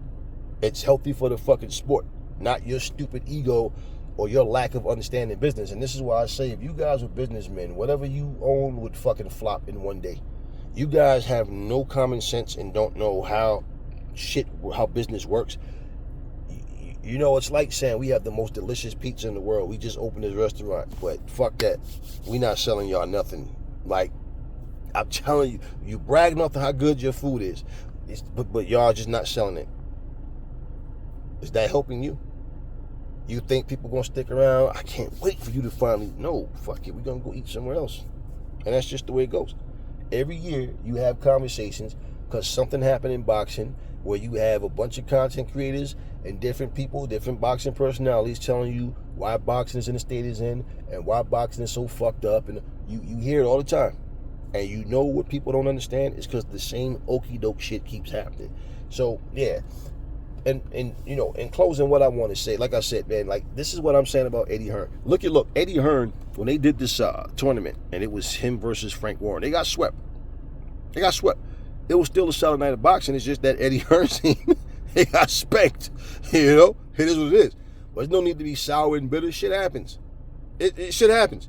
It's healthy for the fucking sport, not your stupid ego or your lack of understanding business. And this is why I say, if you guys were businessmen, whatever you own would fucking flop in one day. You guys have no common sense and don't know how business works. It's like saying we have the most delicious pizza in the world. We just opened this restaurant, but fuck that. We not selling y'all nothing. Like, I'm telling you, you bragging off how good your food is, but y'all just not selling it. Is that helping you? You think people gonna stick around? I can't wait for you to finally. No, fuck it. We're gonna go eat somewhere else, and that's just the way it goes. Every year you have conversations because something happened in boxing where you have a bunch of content creators and different people, different boxing personalities telling you why boxing is in the state it's in and why boxing is so fucked up, and you hear it all the time. And you know what people don't understand is because the same okie doke shit keeps happening. So yeah, and in closing, what I want to say, like I said, man, like this is what I'm saying about Eddie Hearn. Look, Eddie Hearn, when they did this tournament and it was him versus Frank Warren, they got swept. It was still a solid night of boxing. It's just that Eddie Hearn's team, they got spanked. It is what it is. But there's no need to be sour and bitter. Shit happens. Shit happens.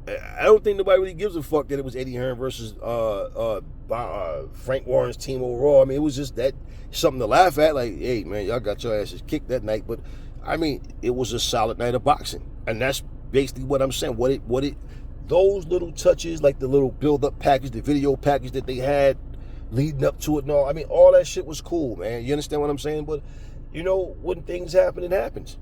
I don't think nobody really gives a fuck that it was Eddie Hearn versus Frank Warren's team overall. I mean, it was just that something to laugh at. Like, hey, man, y'all got your asses kicked that night. But, I mean, it was a solid night of boxing. And that's basically what I'm saying. Those little touches, like the little build-up package, the video package that they had leading up to it and all. I mean, all that shit was cool, man. You understand what I'm saying? But, you know, when things happen, it happens.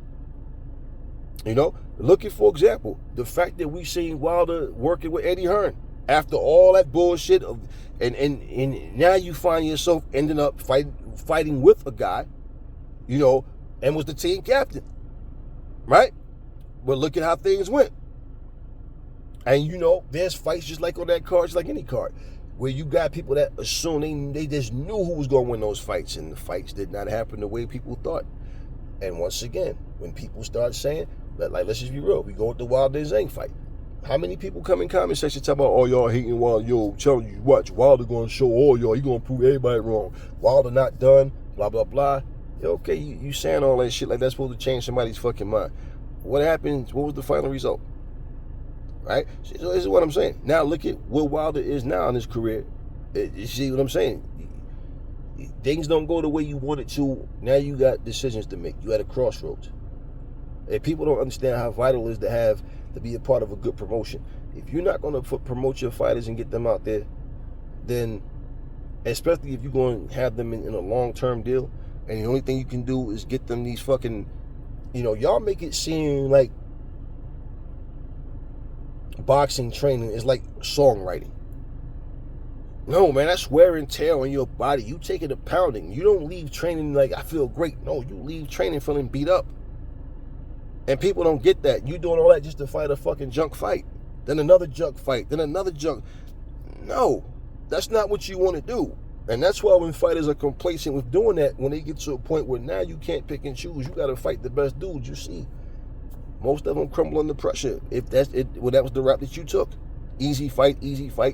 You know, look at, for example, the fact that we seen Wilder working with Eddie Hearn after all that bullshit, and now you find yourself ending up fighting with a guy, you know, and was the team captain, right? But look at how things went. And, you know, there's fights just like on that card, just like any card, where you got people that assume they just knew who was going to win those fights, and the fights did not happen the way people thought. And once again, when people start saying, like, let's just be real, we go with the Wilder and Zhang fight. How many people come in comment section talking about, oh, y'all hating Wilder, yo, telling you, watch, Wilder going to show all y'all, he going to prove everybody wrong. Wilder not done, blah, blah, blah. Okay, you saying all that shit like that's supposed to change somebody's fucking mind. What happened? What was the final result? Right? So this is what I'm saying. Now look at where Wilder is now in his career. You see what I'm saying? Things don't go the way you want it to. Now you got decisions to make. You at a crossroads. And people don't understand how vital it is to be a part of a good promotion. If you're not going to promote your fighters and get them out there, then, especially if you're going to have them in a long-term deal, and the only thing you can do is get them these fucking, you know, y'all make it seem like boxing training is like songwriting. No, man, that's wear and tear on your body. You take it a pounding. You don't leave training like, I feel great. No, you leave training feeling beat up. And people don't get that. You doing all that just to fight a fucking junk fight. Then another junk fight. Then another junk. No, that's not what you want to do. And that's why when fighters are complacent with doing that, when they get to a point where now you can't pick and choose, you got to fight the best dudes you see. Most of them crumble under pressure. If that's it, well, that was the route that you took. Easy fight,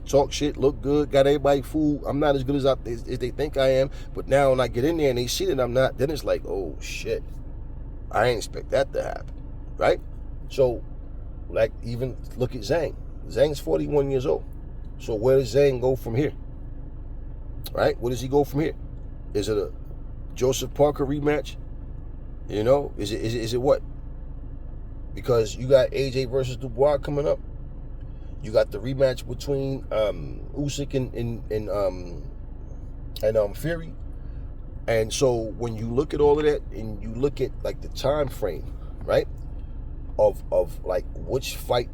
talk shit, look good, got everybody fooled. I'm not as good as they think I am. But now when I get in there and they see that I'm not, then it's like, oh shit, I ain't expect that to happen, right? So, like, even look at Zhang. Zhang's 41 years old. So where does Zhang go from here? Right? Where does he go from here? Is it a Joseph Parker rematch? You know, is it what? Because you got AJ versus Dubois coming up. You got the rematch between Usyk and Fury. And so when you look at all of that and you look at like the time frame, right, of like which fight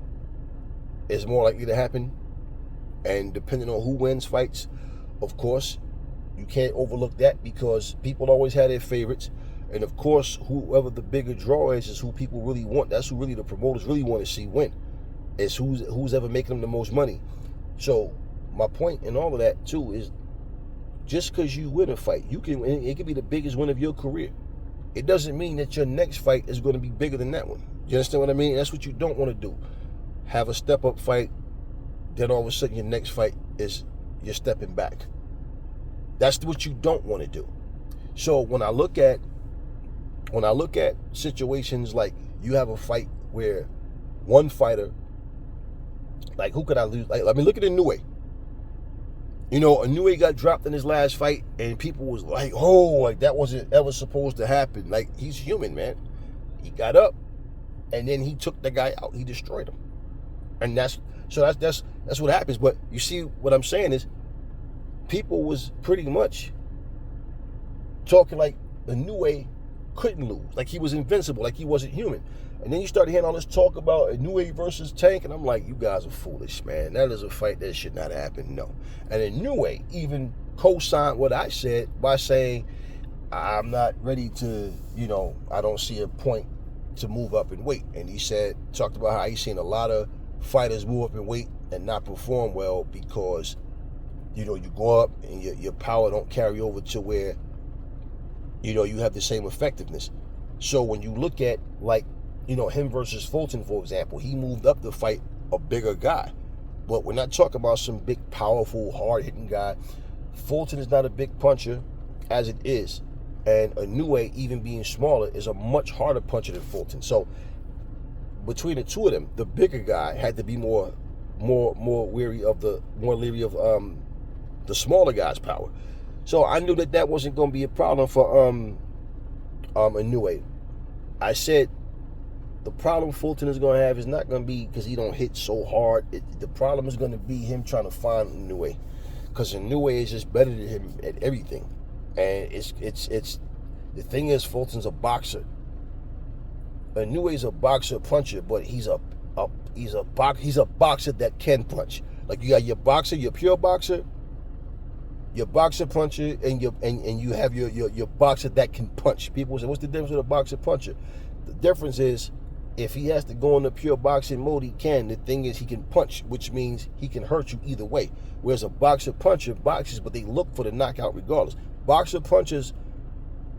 is more likely to happen, and depending on who wins fights, of course, you can't overlook that because people always have their favorites. And of course, whoever the bigger draw is who people really want. That's who really the promoters really want to see win. It's who's ever making them the most money. So my point in all of that too is just because you win a fight, it can be the biggest win of your career. It doesn't mean that your next fight is going to be bigger than that one. You understand what I mean? That's what you don't want to do. Have a step-up fight, then all of a sudden your next fight is you're stepping back. That's what you don't want to do. So when I look at situations like you have a fight where one fighter, like who could I lose? Like, I mean, look at Inoue. You know, Inoue got dropped in his last fight, and people was like, "Oh, like that wasn't ever supposed to happen." Like, he's human, man. He got up, and then he took the guy out. He destroyed him, and that's what happens. But you see, what I'm saying is, people was pretty much talking like Inoue couldn't lose, like he was invincible, like he wasn't human. And then you started hearing all this talk about Inoue versus Tank, and I'm like, you guys are foolish, man. That is a fight that should not happen, no. And Inoue even co-signed what I said by saying, I'm not ready to, you know, I don't see a point to move up in weight. And he talked about how he's seen a lot of fighters move up in weight and not perform well because, you know, you go up and your power don't carry over to where, you know, you have the same effectiveness. So when you look at, like, you know, him versus Fulton, for example, he moved up to fight a bigger guy. But we're not talking about some big, powerful, hard-hitting guy. Fulton is not a big puncher, as it is. And Inoue, even being smaller, is a much harder puncher than Fulton. So between the two of them, the bigger guy had to be more more leery of the smaller guy's power. So I knew that wasn't going to be a problem for Inoue. I said the problem Fulton is going to have is not going to be because he don't hit so hard. The problem is going to be him trying to find Inoue, because Inoue is just better than him at everything. And it's the thing is, Fulton's a boxer. Inoue's a boxer puncher, but he's a boxer that can punch. Like, you got your boxer, your pure boxer, your boxer puncher, and you have your boxer that can punch. People say, what's the difference with a boxer puncher? The difference is, if he has to go in the pure boxing mode, he can. The thing is, he can punch, which means he can hurt you either way. Whereas a boxer puncher boxes, but they look for the knockout regardless. Boxer punchers,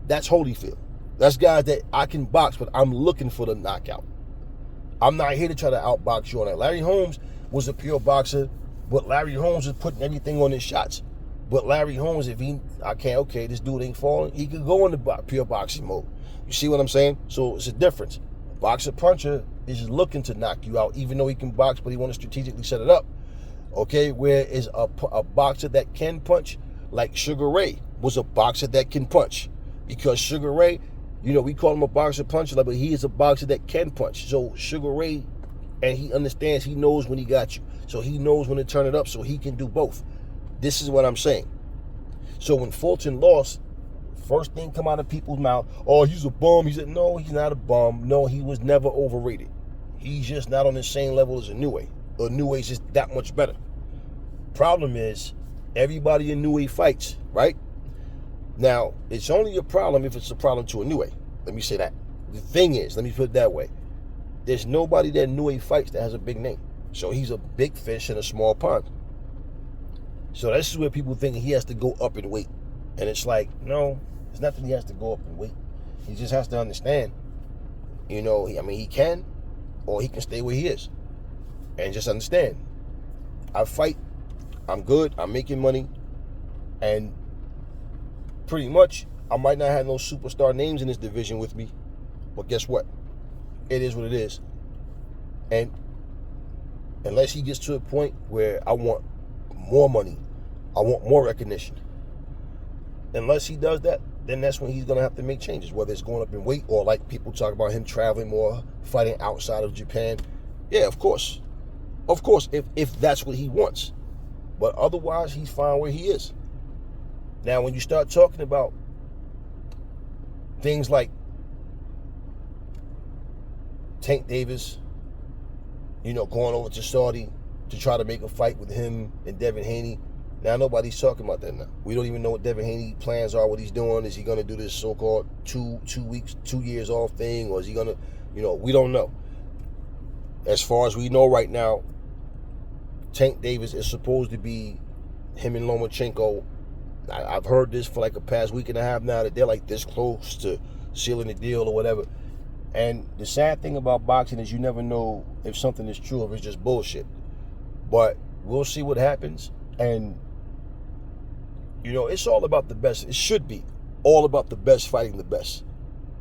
that's Holyfield. That's guys that I can box, but I'm looking for the knockout. I'm not here to try to outbox you on that. Larry Holmes was a pure boxer, but Larry Holmes is putting everything on his shots. But Larry Holmes, if this dude ain't falling, he could go in the pure boxing mode. You see what I'm saying? So it's a difference. A boxer puncher is looking to knock you out, even though he can box, but he want to strategically set it up. Okay, whereas a boxer that can punch, like Sugar Ray, was a boxer that can punch. Because Sugar Ray, we call him a boxer puncher, but he is a boxer that can punch. So Sugar Ray, and he understands, he knows when he got you. So he knows when to turn it up, so he can do both. This is what I'm saying. So when Fulton lost, first thing come out of people's mouth, oh, he's a bum. He said, no, he's not a bum. No, he was never overrated. He's just not on the same level as Inoue. Inoue's just that much better. Problem is, everybody in Inoue fights, right? Now, it's only a problem if it's a problem to Inoue. Let me say that. The thing is, let me put it that way. There's nobody that Inoue fights that has a big name. So he's a big fish in a small pond. So this is where people think he has to go up in weight. And it's like, no, it's not that he has to go up in weight. He just has to understand, he can, or he can stay where he is. And just understand, I fight, I'm good, I'm making money, and pretty much, I might not have no superstar names in this division with me, but guess what? It is what it is. And unless he gets to a point where I want more money, I want more recognition, unless he does that, then that's when he's going to have to make changes, whether it's going up in weight or like people talk about him traveling more, fighting outside of Japan. Yeah, of course. Of course, if that's what he wants. But otherwise, he's fine where he is. Now, when you start talking about things like Tank Davis, going over to Saudi to try to make a fight with him and Devin Haney, now nobody's talking about that now. We don't even know what Devin Haney's plans are, what he's doing. Is he going to do this so-called 2 weeks, 2 years off thing, or is he going to, we don't know. As far as we know right now, Tank Davis is supposed to be him and Lomachenko. I've heard this for like a past week and a half now, that they're like this close to sealing the deal or whatever. And the sad thing about boxing is you never know if something is true or if it's just bullshit. But we'll see what happens. And, it's all about the best. It should be all about the best fighting the best.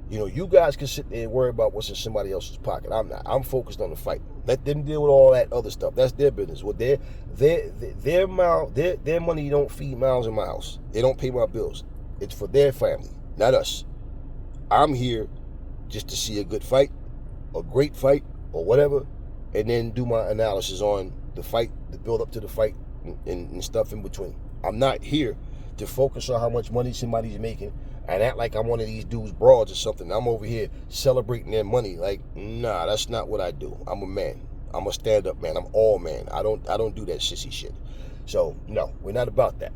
You guys can sit there and worry about what's in somebody else's pocket. I'm not. I'm focused on the fight. Let them deal with all that other stuff. That's their business. What their money don't feed mouths in my house. They don't pay my bills. It's for their family, not us. I'm here just to see a good fight, a great fight, or whatever, and then do my analysis on the fight, the build up to the fight, and stuff in between. I'm not here to focus on how much money somebody's making and act like I'm one of these dudes broads or something. I'm over here celebrating their money. Like, nah, that's not what I do. I'm a man. I'm a stand-up man. I'm all man. I don't do that sissy shit. So, no, we're not about that.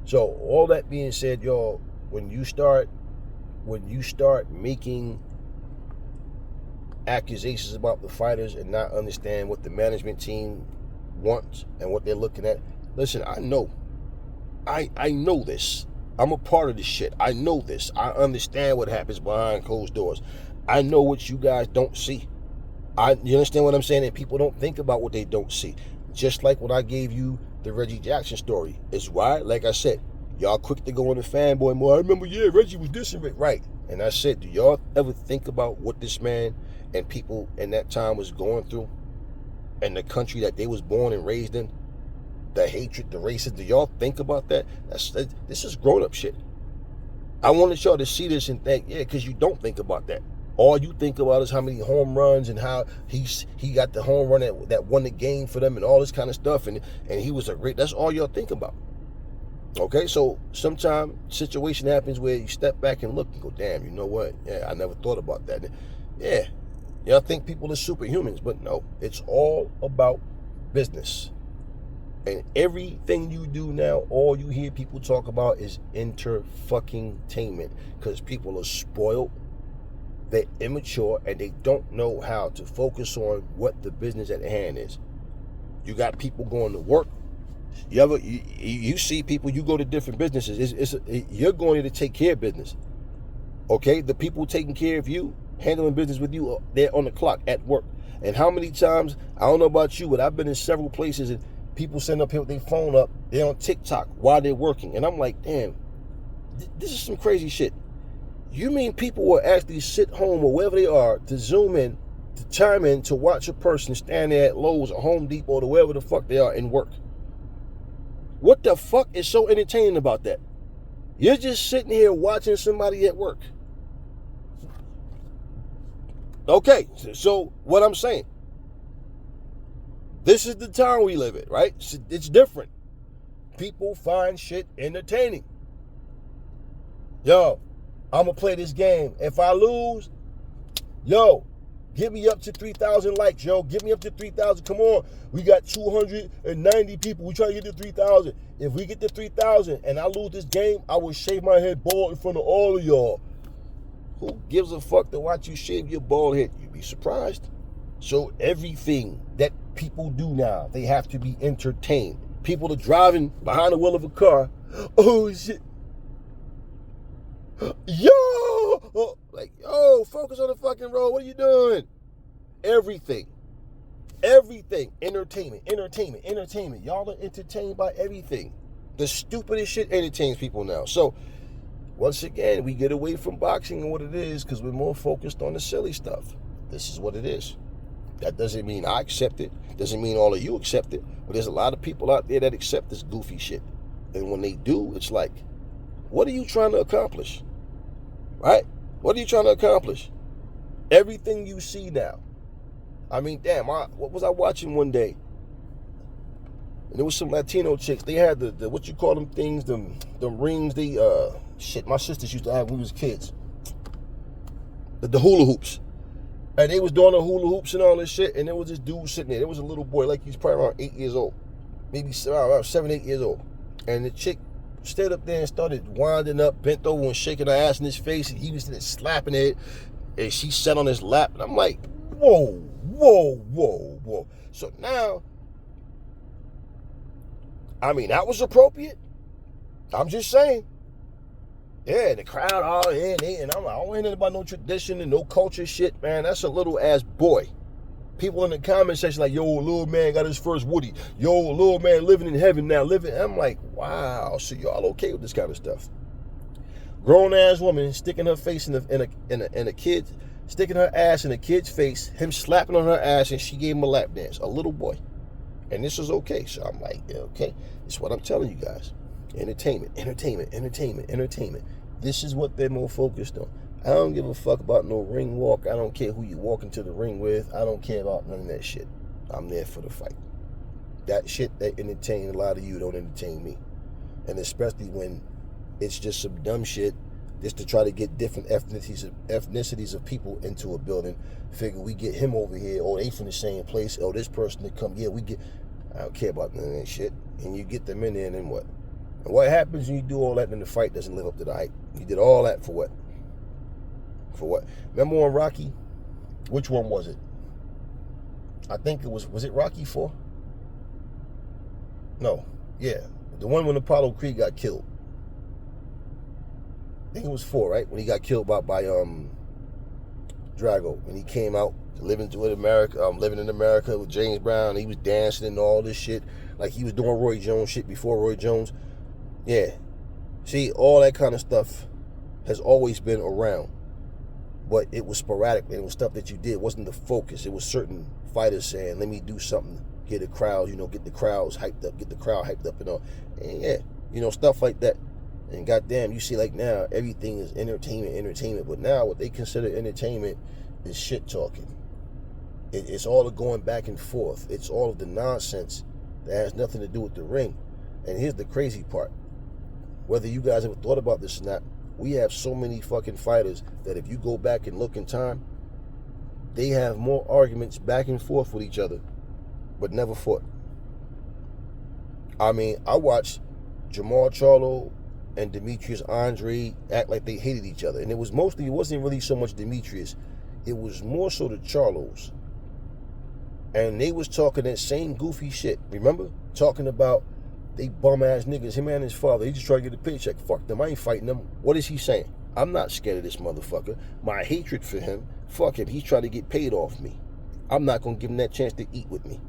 So, all that being said, y'all, when you start making accusations about the fighters and not understand what the management team wants and what they're looking at, listen, I know this. I'm a part of this shit. I know this. I understand what happens behind closed doors. I know what you guys don't see. You understand what I'm saying? And people don't think about what they don't see. Just like when I gave you the Reggie Jackson story. It's why, like I said, y'all quick to go on the fanboy mode. I remember, Reggie was this and right. And I said, do y'all ever think about what this man and people in that time was going through? and the country that they was born and raised in, the hatred, the racism. Do y'all think about that? This is grown-up shit. I wanted y'all to see this and think, yeah, because you don't think about that. All you think about is how many home runs and how he got the home run that won the game for them and all this kind of stuff, and he was a great. That's all y'all think about. Okay, so sometimes situation happens where you step back and look and go, damn, you know what? Yeah, I never thought about that. Yeah, y'all think people are superhumans, but no, it's all about business. And everything you do now, all you hear people talk about is inter-fucking-tainment, because people are spoiled, they're immature, and they don't know how to focus on what the business at hand is. You got people going to work. You see people, you go to different businesses. You're going to take care of business. Okay? The people taking care of you, handling business with you, they're on the clock at work. And how many times, I don't know about you, but I've been in several places and people send up here with their phone up, they're on TikTok while they're working. And I'm like, damn, this is some crazy shit. You mean people will actually sit home or wherever they are to zoom in, to chime in, to watch a person stand there at Lowe's or Home Depot or wherever the fuck they are and work? What the fuck is so entertaining about that? You're just sitting here watching somebody at work. Okay, so what I'm saying, this is the time we live in, right? It's different. People find shit entertaining. Yo, I'm going to play this game. If I lose, yo, get me up to 3,000 likes, yo. Get me up to 3,000. Come on. We got 290 people. We try to get to 3,000. If we get to 3,000 and I lose this game, I will shave my head bald in front of all of y'all. Who gives a fuck to watch you shave your bald head? You'd be surprised. So everything that people do now, they have to be entertained. People are driving behind the wheel of a car. Oh, shit. Yo! Oh, like, yo, focus on the fucking road. What are you doing? Everything. Entertainment. Y'all are entertained by everything. The stupidest shit entertains people now. So, once again, we get away from boxing and what it is because we're more focused on the silly stuff. This is what it is. That doesn't mean I accept it. Doesn't mean all of you accept it. But there's a lot of people out there that accept this goofy shit. And when they do, it's like, what are you trying to accomplish? Right? What are you trying to accomplish? Everything you see now. I mean, damn, what was I watching one day? And there was some Latino chicks. They had the what you call them things, the rings, shit, my sisters used to have when we was kids. The hula hoops. And they was doing the hula hoops and all this shit, and there was this dude sitting there. There was a little boy, like he's probably around 8 years old. Maybe around 7, 8 years old. And the chick stood up there and started winding up, bent over and shaking her ass in his face, and he was there slapping it, and she sat on his lap, and I'm like, whoa. So now, I mean, that was appropriate. I'm just saying. Yeah, the crowd all in, and I'm like, I don't hear nothing about no tradition and no culture shit, man. That's a little ass boy. People in the comment section like, yo, little man got his first Woody. Yo, little man living in heaven now. I'm like, wow, so y'all okay with this kind of stuff? Grown ass woman sticking her face in a kid, sticking her ass in a kid's face, him slapping on her ass, and she gave him a lap dance, a little boy. And this is okay. So I'm like, yeah, okay. It's what I'm telling you guys. Entertainment. This is what they're more focused on. I don't give a fuck about no ring walk. I don't care who you walk into the ring with. I don't care about none of that shit. I'm there for the fight. That shit that entertain a lot of you don't entertain me. And especially when it's just some dumb shit just to try to get different ethnicities of people into a building. Figure we get him over here. Oh, they from the same place. Oh, this person to come. Yeah, I don't care about none of that shit. And you get them in there and then what? And what happens when you do all that and the fight doesn't live up to the hype? You did all that for what? For what? Remember on Rocky? Which one was it? I think it was it Rocky 4? No. Yeah. The one when Apollo Creed got killed. I think it was 4, right? When he got killed by Drago. When he came out living in America with James Brown. He was dancing and all this shit. Like he was doing Roy Jones shit before Roy Jones. Yeah. See, all that kind of stuff has always been around. but it was sporadic, and it was stuff that you did. It wasn't the focus. It was certain fighters saying, let me do something, get the crowd, get the crowds hyped up, get the crowd hyped up and all. And yeah, stuff like that. And goddamn, you see, like, now everything is entertainment. But now what they consider entertainment is shit talking. It's all the going back and forth. It's all of the nonsense that has nothing to do with the ring. And here's the crazy part. Whether you guys ever thought about this or not, we have so many fucking fighters that if you go back and look in time, they have more arguments back and forth with each other, but never fought. I mean, I watched Jamal Charlo and Demetrius Andre act like they hated each other. And it wasn't really so much Demetrius. It was more so the Charlos. And they was talking that same goofy shit. Remember? Talking about they bum-ass niggas, him and his father. He just trying to get a paycheck. Fuck them. I ain't fighting them. What is he saying? I'm not scared of this motherfucker. My hatred for him, fuck him. He's trying to get paid off me. I'm not going to give him that chance to eat with me.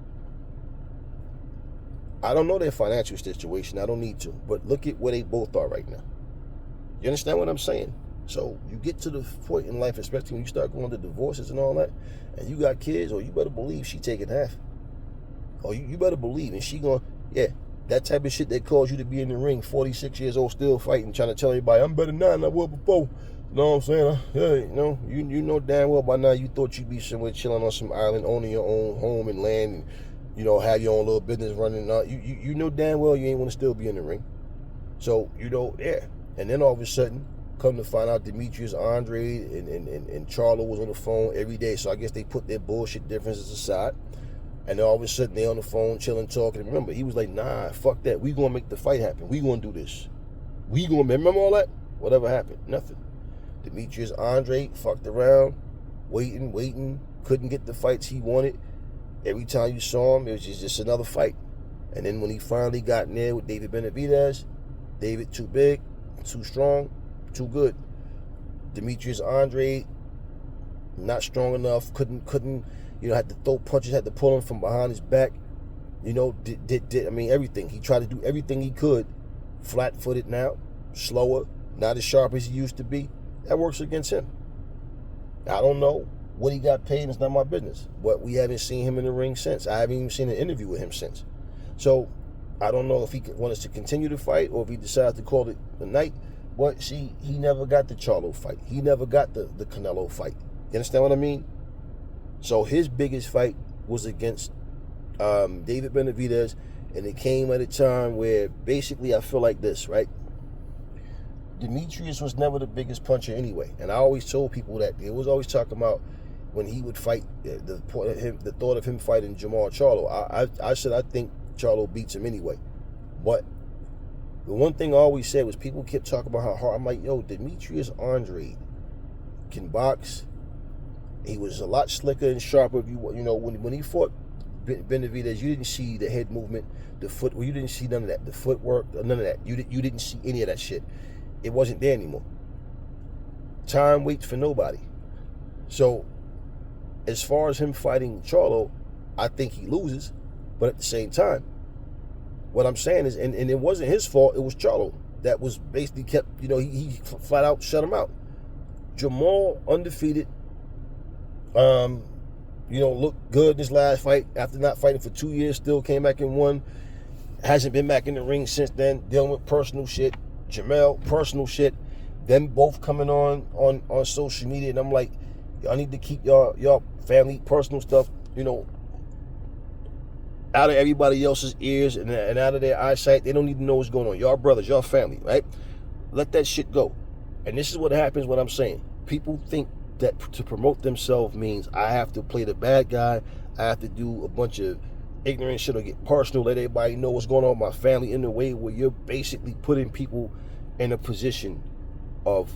I don't know their financial situation. I don't need to. But look at where they both are right now. You understand what I'm saying? So you get to the point in life, especially when you start going to divorces and all that, and you got kids, or you better believe she taking half. Or you better believe, and she going, yeah, that type of shit that caused you to be in the ring, 46 years old, still fighting, trying to tell everybody, I'm better now than I was before. You know what I'm saying? You know damn well by now you thought you'd be somewhere chilling on some island, owning your own home and land, and, have your own little business running. You know damn well you ain't want to still be in the ring. So, yeah. And then all of a sudden, come to find out Demetrius Andre and Charlo was on the phone every day. So I guess they put their bullshit differences aside. And then all of a sudden they on the phone chilling, talking. And remember, he was like, nah, fuck that. We gonna make the fight happen. We gonna do this. Remember all that? Whatever happened? Nothing. Demetrius Andre fucked around, waiting, couldn't get the fights he wanted. Every time you saw him, it was just another fight. And then when he finally got in there with David Benavidez, David too big, too strong, too good. Demetrius Andre not strong enough, couldn't had to throw punches, had to pull him from behind his back. Everything. He tried to do everything he could. Flat-footed now, slower, not as sharp as he used to be. That works against him. I don't know what he got paid. It's not my business. But we haven't seen him in the ring since. I haven't even seen an interview with him since. So I don't know if he wants to continue to fight or if he decides to call it the night. But see, he never got the Charlo fight. He never got the Canelo fight. You understand what I mean? So his biggest fight was against David Benavidez, and it came at a time where basically I feel like this, right? Demetrius was never the biggest puncher anyway, and I always told people that. They was always talking about when he would fight, the thought of him fighting Jamal Charlo. I said I think Charlo beats him anyway, but the one thing I always said was people kept talking about how hard. I'm like, yo, Demetrius Andre can box. He was a lot slicker and sharper. When he fought Benavidez, you didn't see the head movement, the foot. Well, you didn't see none of that. The footwork, none of that. You didn't see any of that shit. It wasn't there anymore. Time waits for nobody. So, as far as him fighting Charlo, I think he loses. But at the same time, what I'm saying is, and it wasn't his fault. It was Charlo that was basically kept. He flat out shut him out. Jamal undefeated. Looked good in his last fight after not fighting for 2 years, still came back and won. Hasn't been back in the ring since then, dealing with personal shit. Jamel, personal shit. Them both coming on social media, and I'm like, y'all need to keep y'all family, personal stuff, out of everybody else's ears and out of their eyesight. They don't need to know what's going on. Y'all brothers, y'all family, right? Let that shit go. And this is what happens when I'm saying. People think that to promote themselves means I have to play the bad guy, I have to do a bunch of ignorant shit or get personal, let everybody know what's going on with my family, in a way where you're basically putting people in a position of,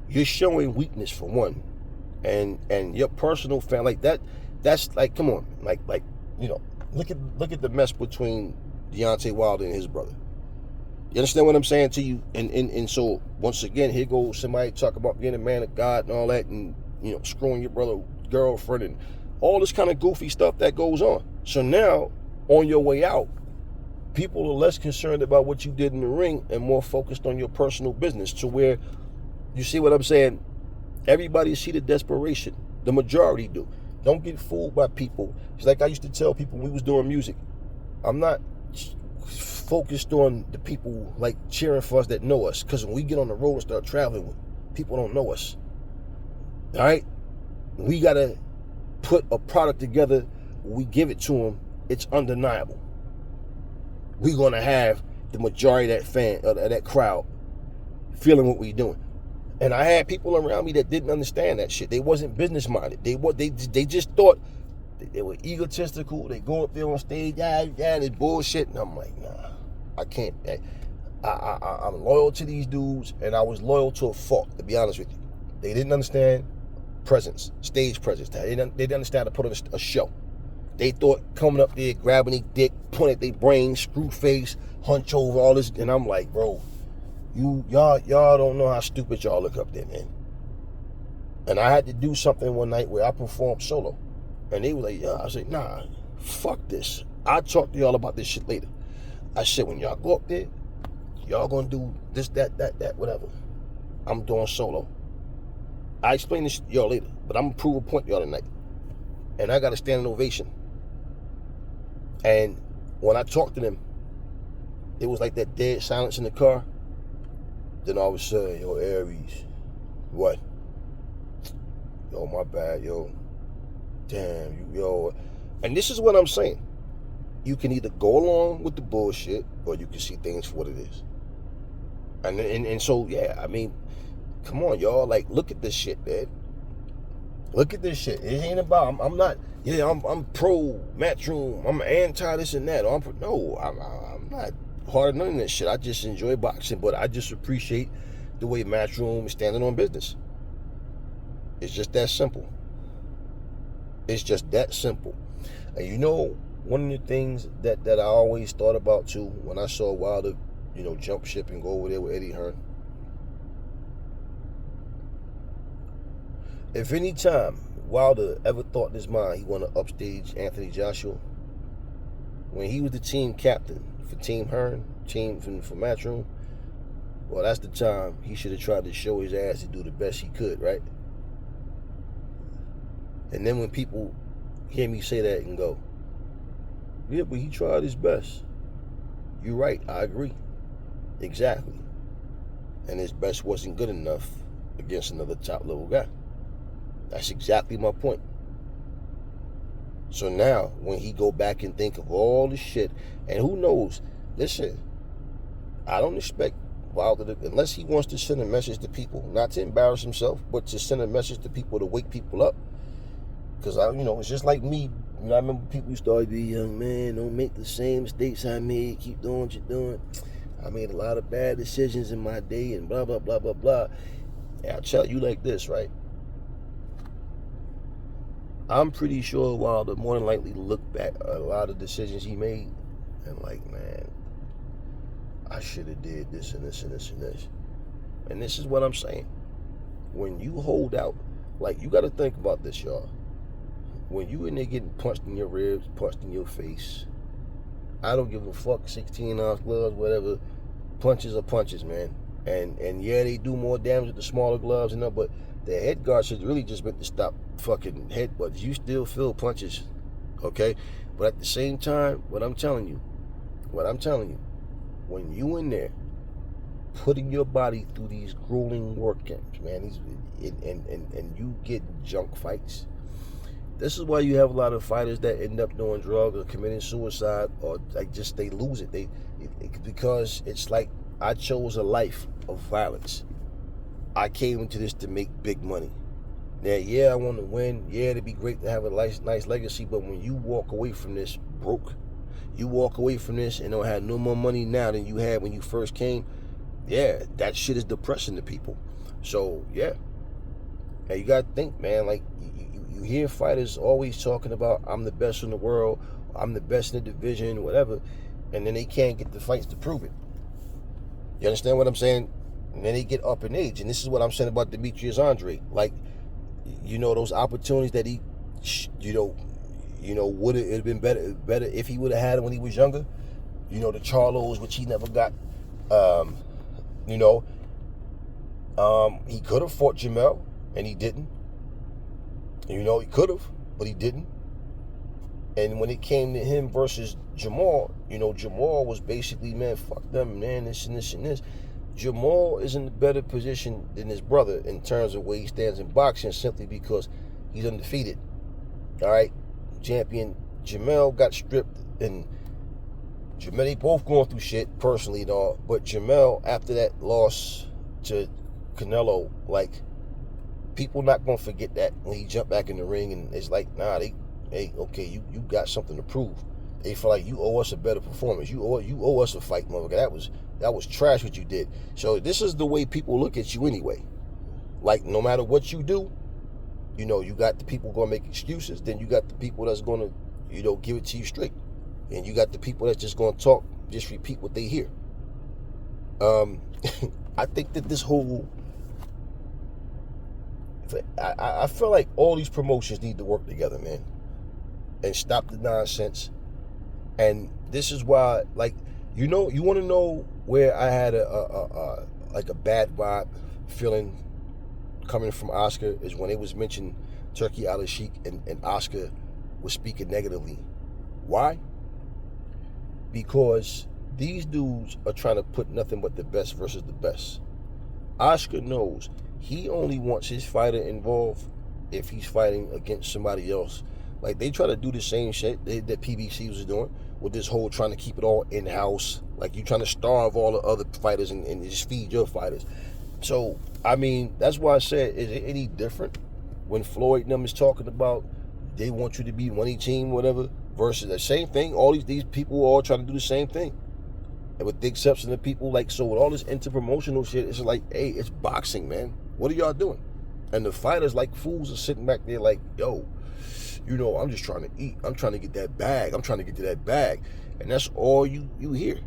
you're showing weakness for one, and your personal family, like that's like, come on, like look at the mess between Deontay Wilder and his brother. You understand what I'm saying to you? And so, once again, here goes somebody talk about being a man of God and all that, and, screwing your brother, girlfriend, and all this kind of goofy stuff that goes on. So now, on your way out, people are less concerned about what you did in the ring and more focused on your personal business, to where, you see what I'm saying? Everybody see the desperation. The majority do. Don't get fooled by people. It's like I used to tell people when we was doing music. I'm not focused on the people like cheering for us that know us. Because when we get on the road and start traveling, people don't know us. All right? We got to put a product together. We give it to them. It's undeniable. We're going to have the majority of that fan, of that crowd, feeling what we're doing. And I had people around me that didn't understand that shit. They wasn't business minded. They just thought they were egotistical. They go up there on stage, this bullshit. And I'm like, nah, I can't. I'm loyal to these dudes, and I was loyal to a fault, to be honest with you. They didn't understand presence, stage presence. They didn't understand how to put on a show. They thought coming up there, grabbing their dick, pointing at their brain, screw face, hunch over, all this. And I'm like, bro, y'all don't know how stupid y'all look up there, man. And I had to do something one night where I performed solo. And they were like, yeah. I said, nah, fuck this. I'll talk to y'all about this shit later. I said, when y'all go up there, y'all gonna do this, that, whatever. I'm doing solo. I explain this to y'all later, but I'm gonna prove a point to y'all tonight. And I got a standing ovation. And when I talked to them, it was like that dead silence in the car. Then all of a sudden, yo, Aries, what? Yo, my bad, yo. Damn, yo. And this is what I'm saying. You can either go along with the bullshit, or you can see things for what it is. And so, yeah, I mean, come on, y'all. Like, look at this shit, man. Look at this shit. It ain't about, I'm not, yeah, I'm pro MatchRoom. I'm anti this and that. I'm not hard of none of that shit. I just enjoy boxing, but I just appreciate the way MatchRoom is standing on business. It's just that simple. It's just that simple. And you know, one of the things that I always thought about too, when I saw Wilder, jump ship and go over there with Eddie Hearn. If any time Wilder ever thought in his mind he wanted to upstage Anthony Joshua, when he was the team captain for Team Hearn, team for MatchRoom, well, that's the time he should have tried to show his ass to do the best he could, right? And then when people hear me say that and go, yeah, but he tried his best. You're right, I agree. Exactly. And his best wasn't good enough against another top level guy. That's exactly my point. So now, when he go back and think of all the shit, and who knows, listen, I don't expect Wilder to, unless he wants to send a message to people, not to embarrass himself, but to send a message to people to wake people up. Because, it's just like me. I remember people used to always be, young man, don't make the same mistakes I made, keep doing what you're doing. I made a lot of bad decisions in my day and blah, blah, blah, blah, blah. And I'll tell you like this, right? I'm pretty sure Wilder more than likely look back at a lot of decisions he made and like, man, I should have did this and this and this and this. And this is what I'm saying. When you hold out, like, you got to think about this, y'all. When you in there getting punched in your ribs, punched in your face, I don't give a fuck, 16-ounce gloves, whatever. Punches are punches, man. And yeah, they do more damage with the smaller gloves and that, but the head guard should really just meant to stop fucking headbutts. You still feel punches, okay? But at the same time, what I'm telling you, when you in there putting your body through these grueling work camps, man, and you get junk fights, this is why you have a lot of fighters that end up doing drugs or committing suicide, or like just they lose it. Because it's like, I chose a life of violence. I came into this to make big money. Now, yeah, I want to win. Yeah, it'd be great to have a nice legacy. But when you walk away from this broke, you walk away from this and don't have no more money now than you had when you first came, yeah, that shit is depressing to people. So, yeah. And you got to think, man, like, you hear fighters always talking about, I'm the best in the world, I'm the best in the division, whatever, and then they can't get the fights to prove it. You understand what I'm saying? And then they get up in age. And this is what I'm saying about Demetrius Andre. Like, those opportunities that he, would have been better if he would have had it when he was younger. The Charlos, which he never got. He could have fought Jamel. and he didn't. You know, he could have, but he didn't. And when it came to him versus Jamal, you know, Jamal was basically, man, fuck them, man, this and this and this. Jamal is in a better position than his brother in terms of where he stands in boxing, simply because he's undefeated. All right? Champion Jamel got stripped, and Jamel, they both going through shit personally and all, but Jamel, after that loss to Canelo, like, people not going to forget that when he jumped back in the ring, and it's like, nah, hey, okay, you got something to prove. They feel like you owe us a better performance. You owe us a fight, motherfucker. That was trash what you did. So this is the way people look at you anyway. Like, no matter what you do, you know, you got the people going to make excuses. Then you got the people that's going to, you know, give it to you straight. And you got the people that's just going to talk, just repeat what they hear. I think that this whole... I feel like all these promotions need to work together, man, and stop the nonsense. And this is why, like, you know, you want to know where I had a bad vibe feeling coming from Oscar is when it was mentioned Turkey Al-Sheikh and Oscar was speaking negatively. Why? Because these dudes are trying to put nothing but the best versus the best. Oscar knows he only wants his fighter involved if he's fighting against somebody else. Like, they try to do the same shit that PBC was doing with this whole trying to keep it all in-house. Like, you trying to starve all the other fighters and just feed your fighters. So, I mean, that's why I said, is it any different when Floyd and them is talking about they want you to be money team, whatever, versus the same thing? All these people are all trying to do the same thing. And with the exception of people, like, so with all this inter-promotional shit, it's like, hey, it's boxing, man. What are y'all doing? And the fighters, like fools, are sitting back there like, yo, you know, I'm just trying to eat. I'm trying to get that bag. I'm trying to get to that bag. And that's all you hear.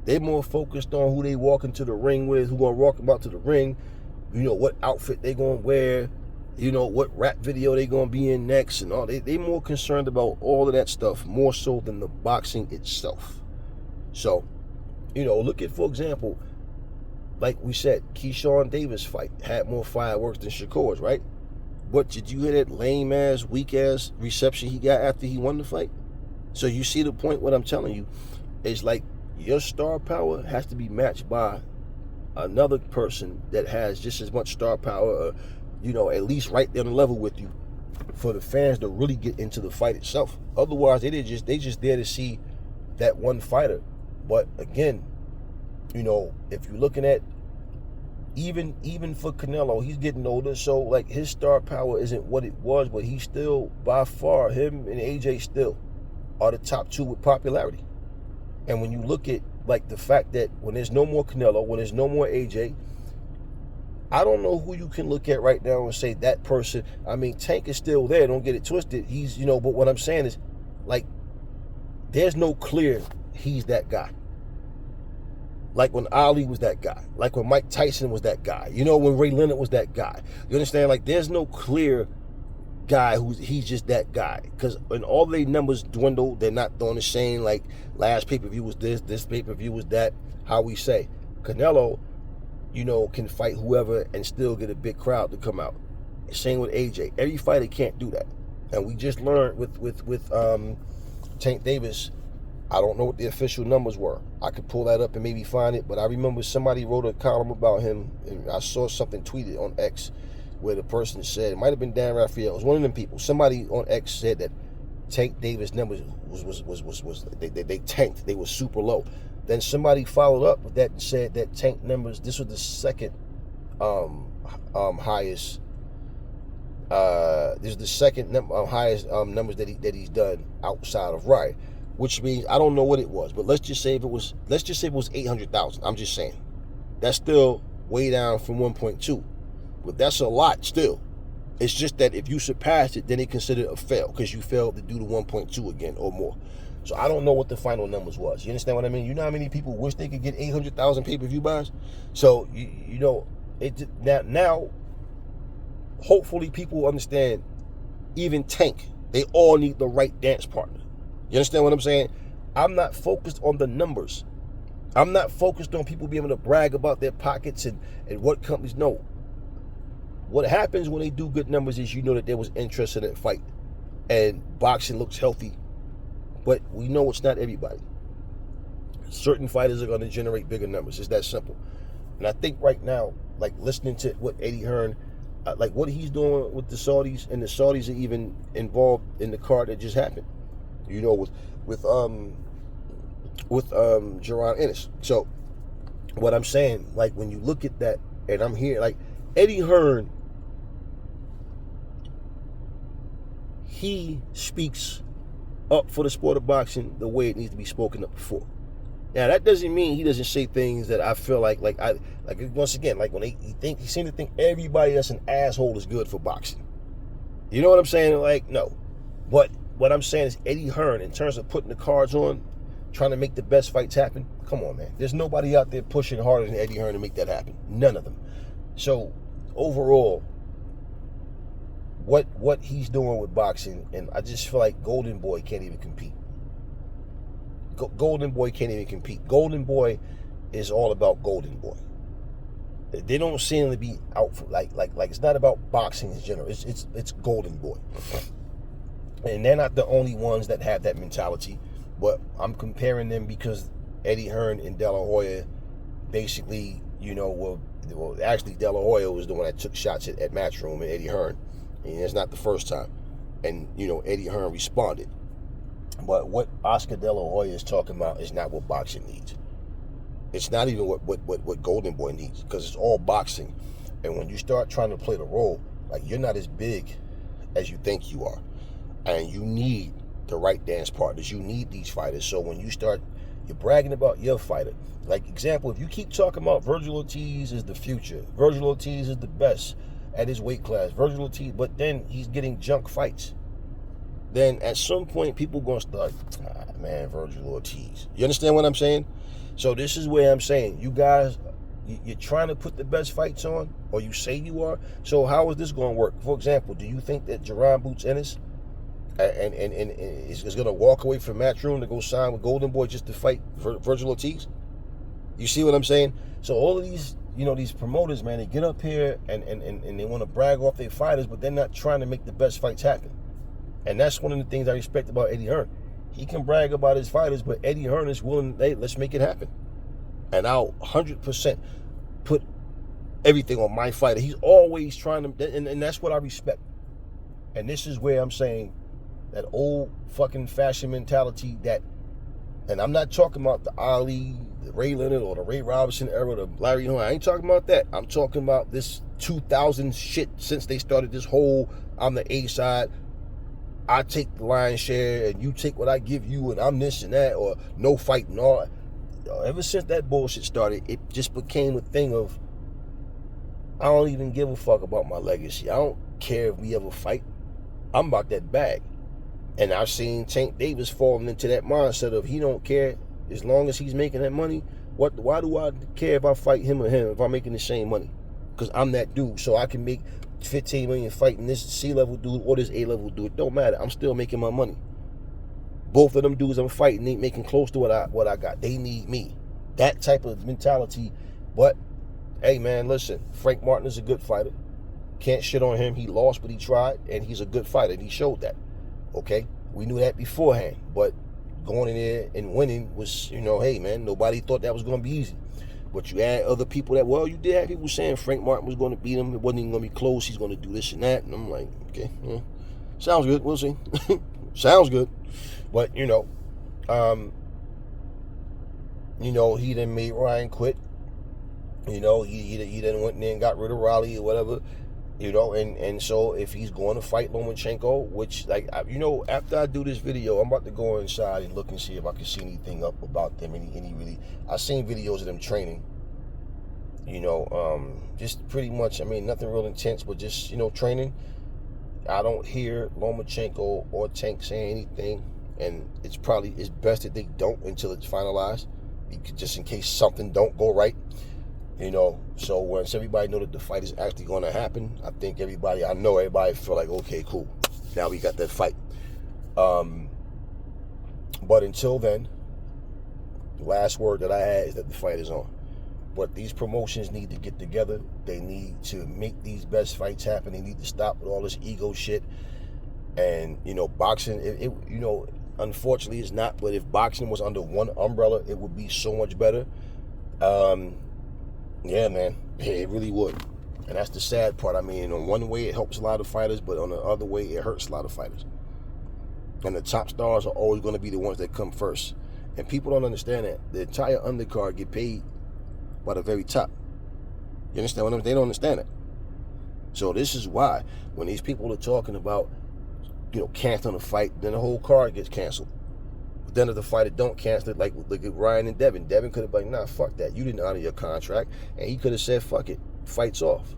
They're more focused on who they walk into the ring with, who gonna walk them out to the ring, you know, what outfit they gonna wear, you know, what rap video they gonna be in next, and all. They more concerned about all of that stuff, more so than the boxing itself. So, you know, look at, for example, like we said, Keyshawn Davis fight had more fireworks than Shakur's, right? But did you hear that lame-ass, weak-ass reception he got after he won the fight? So you see the point, what I'm telling you, is like your star power has to be matched by another person that has just as much star power, you know, at least right there on the level with you, for the fans to really get into the fight itself. Otherwise, they just there to see that one fighter. But again, you know, if you're looking at even for Canelo, he's getting older, so like his star power isn't what it was, but he's still, by far, him and AJ still are the top two with popularity. And when you look at like the fact that when there's no more Canelo, when there's no more AJ, I don't know who you can look at right now and say that person. I mean, Tank is still there, don't get it twisted. He's, you know, but what I'm saying is, like, there's no clear he's that guy. Like when Ali was that guy. Like when Mike Tyson was that guy. You know, when Ray Leonard was that guy. You understand? Like, there's no clear guy he's just that guy. Because when all their numbers dwindle, they're not doing the same. Like, last pay-per-view was this pay-per-view was that. How we say. Canelo, you know, can fight whoever and still get a big crowd to come out. Same with AJ. Every fighter can't do that. And we just learned with Tank Davis, I don't know what the official numbers were. I could pull that up and maybe find it, but I remember somebody wrote a column about him, and I saw something tweeted on X where the person said, it might have been Dan Raphael, it was one of them people. Somebody on X said that Tank Davis numbers they tanked. They were super low. Then somebody followed up with that and said that Tank numbers, this was the second highest. This is the second highest numbers that he's done outside of Riot. Which means, I don't know what it was, but let's just say it was 800,000. I'm just saying. That's still way down from 1.2. But that's a lot still. It's just that if you surpass it, then they consider it a fail because you failed to do the 1.2 again or more. So I don't know what the final numbers was. You understand what I mean? You know how many people wish they could get 800,000 pay-per-view buys? So, you know, now, hopefully people understand, even Tank, they all need the right dance partner. You understand what I'm saying? I'm not focused on the numbers. I'm not focused on people being able to brag about their pockets and what companies know. what happens when they do good numbers is you know that there was interest in that fight. And boxing looks healthy. But we know it's not everybody. Certain fighters are going to generate bigger numbers. It's that simple. And I think right now, like listening to what Eddie Hearn, like what he's doing with the Saudis, and the Saudis are even involved in the card that just happened. You know, with Jaron Ennis. So what I'm saying, like when you look at that, and I'm here, like Eddie Hearn, he speaks up for the sport of boxing the way it needs to be spoken up before. Now that doesn't mean he doesn't say things that I feel like once again, like when he seem to think everybody that's an asshole is good for boxing. You know what I'm saying? Like, no. But what I'm saying is Eddie Hearn, in terms of putting the cards on, trying to make the best fights happen, come on, man. There's nobody out there pushing harder than Eddie Hearn to make that happen. None of them. So overall, what he's doing with boxing, and I just feel like Goldenboy can't even compete. Goldenboy can't even compete. Goldenboy is all about Goldenboy. They don't seem to be out for like it's not about boxing in general. It's Goldenboy. And they're not the only ones that have that mentality, but I'm comparing them because Eddie Hearn and De La Hoya basically, you know, well actually De La Hoya was the one that took shots at MatchRoom and Eddie Hearn. And it's not the first time. And, you know, Eddie Hearn responded. But what Oscar De La Hoya is talking about is not what boxing needs. It's not even what Goldenboy needs, because it's all boxing. And when you start trying to play the role, like, you're not as big as you think you are. And you need the right dance partners. You need these fighters. So when you're bragging about your fighter. Like, example, if you keep talking about Virgil Ortiz is the future, Virgil Ortiz is the best at his weight class, Virgil Ortiz, but then he's getting junk fights. Then at some point, people going to start, man, Virgil Ortiz. You understand what I'm saying? So this is where I'm saying, you guys, you're trying to put the best fights on, or you say you are. So how is this going to work? For example, do you think that Jaron Boots Ennis and is going to walk away from MatchRoom to go sign with Goldenboy just to fight Virgil Ortiz? You see what I'm saying? So all of these, you know, these promoters, man, they get up here and they want to brag off their fighters, but they're not trying to make the best fights happen. And that's one of the things I respect about Eddie Hearn. He can brag about his fighters, but Eddie Hearn is willing, hey, let's make it happen. And I'll 100% put everything on my fighter. He's always trying to, and that's what I respect. And this is where I'm saying that old fucking fashion mentality that, and I'm not talking about the Ali, the Ray Leonard, or the Ray Robinson era, the Larry Horn. I ain't talking about that. I'm talking about this 2000 shit since they started this whole, I'm the A side, I take the lion's share, and you take what I give you, and I'm this and that, or no fight and all. Ever since that bullshit started, it just became a thing of, I don't even give a fuck about my legacy. I don't care if we ever fight. I'm about that bag. And I've seen Tank Davis falling into that mindset of he don't care as long as he's making that money. Why do I care if I fight him or him if I'm making the same money? Because I'm that dude, so I can make 15 million fighting this C-level dude or this A-level dude. It don't matter. I'm still making my money. Both of them dudes I'm fighting ain't making close to what I got. They need me. That type of mentality. But hey, man, listen. Frank Martin is a good fighter. Can't shit on him. He lost, but he tried, and he's a good fighter, and he showed that. Okay, we knew that beforehand, but going in there and winning was, you know, hey, man, nobody thought that was going to be easy. But you had other people that, well, you did have people saying Frank Martin was going to beat him. It wasn't even going to be close. He's going to do this and that. And I'm like, okay, yeah, sounds good. We'll see. Sounds good. But, you know, he done made Ryan quit. You know, he done went in there and got rid of Raleigh or whatever. You know, and so if he's going to fight Lomachenko, which, like, you know, after I do this video, I'm about to go inside and look and see if I can see anything up about them. I've seen videos of them training. You know, just pretty much, I mean, nothing real intense, but just, you know, training. I don't hear Lomachenko or Tank saying anything, and it's best that they don't until it's finalized, just in case something don't go right. You know, so once everybody know that the fight is actually going to happen, I know everybody feel like, okay, cool. Now we got that fight. But until then, the last word that I had is that the fight is on. But these promotions need to get together. They need to make these best fights happen. They need to stop with all this ego shit. And, boxing, unfortunately it's not. But if boxing was under one umbrella, it would be so much better. Yeah, man. It really would. And that's the sad part. I mean, on one way it helps a lot of fighters, but on the other way it hurts a lot of fighters. And the top stars are always going to be the ones that come first. And people don't understand that. The entire undercard get paid by the very top. You understand what I'm saying? They don't understand it. So this is why when these people are talking about, canceling a fight, then the whole card gets canceled. But then if the fighter don't cancel it, like look at Ryan and Devin. Devin could have been like, nah, fuck that. You didn't honor your contract. And he could have said, fuck it. Fight's off.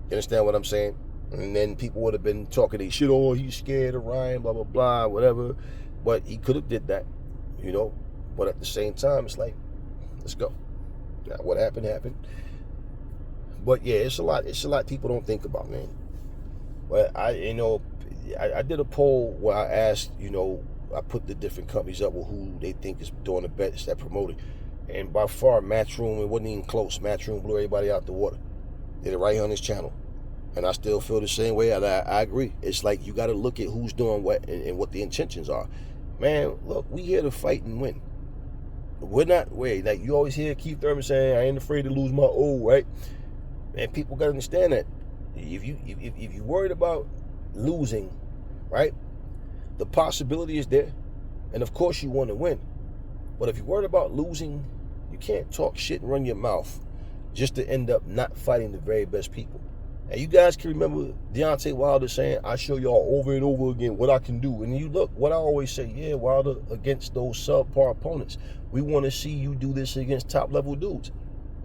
You understand what I'm saying? And then people would have been talking their shit, oh, he's scared of Ryan, blah, blah, blah, whatever. But he could have did that, But at the same time, it's like, let's go. Now, what happened, happened. But yeah, it's a lot people don't think about, man. But I did a poll where I asked, I put the different companies up with who they think is doing the best at promoting. And by far, MatchRoom, it wasn't even close. MatchRoom blew everybody out the water. Did it right here on this channel. And I still feel the same way. I agree. It's like you got to look at who's doing what and what the intentions are. Man, look, we here to fight and win. We're not, like you always hear Keith Thurman saying, I ain't afraid to lose my O, right? And people got to understand that. If you're worried about losing, right, the possibility is there. And of course you want to win. But if you're worried about losing, you can't talk shit and run your mouth just to end up not fighting the very best people. And you guys can remember Deontay Wilder saying, I show y'all over and over again what I can do. And you look, what I always say, yeah, Wilder, against those subpar opponents, we want to see you do this against top-level dudes.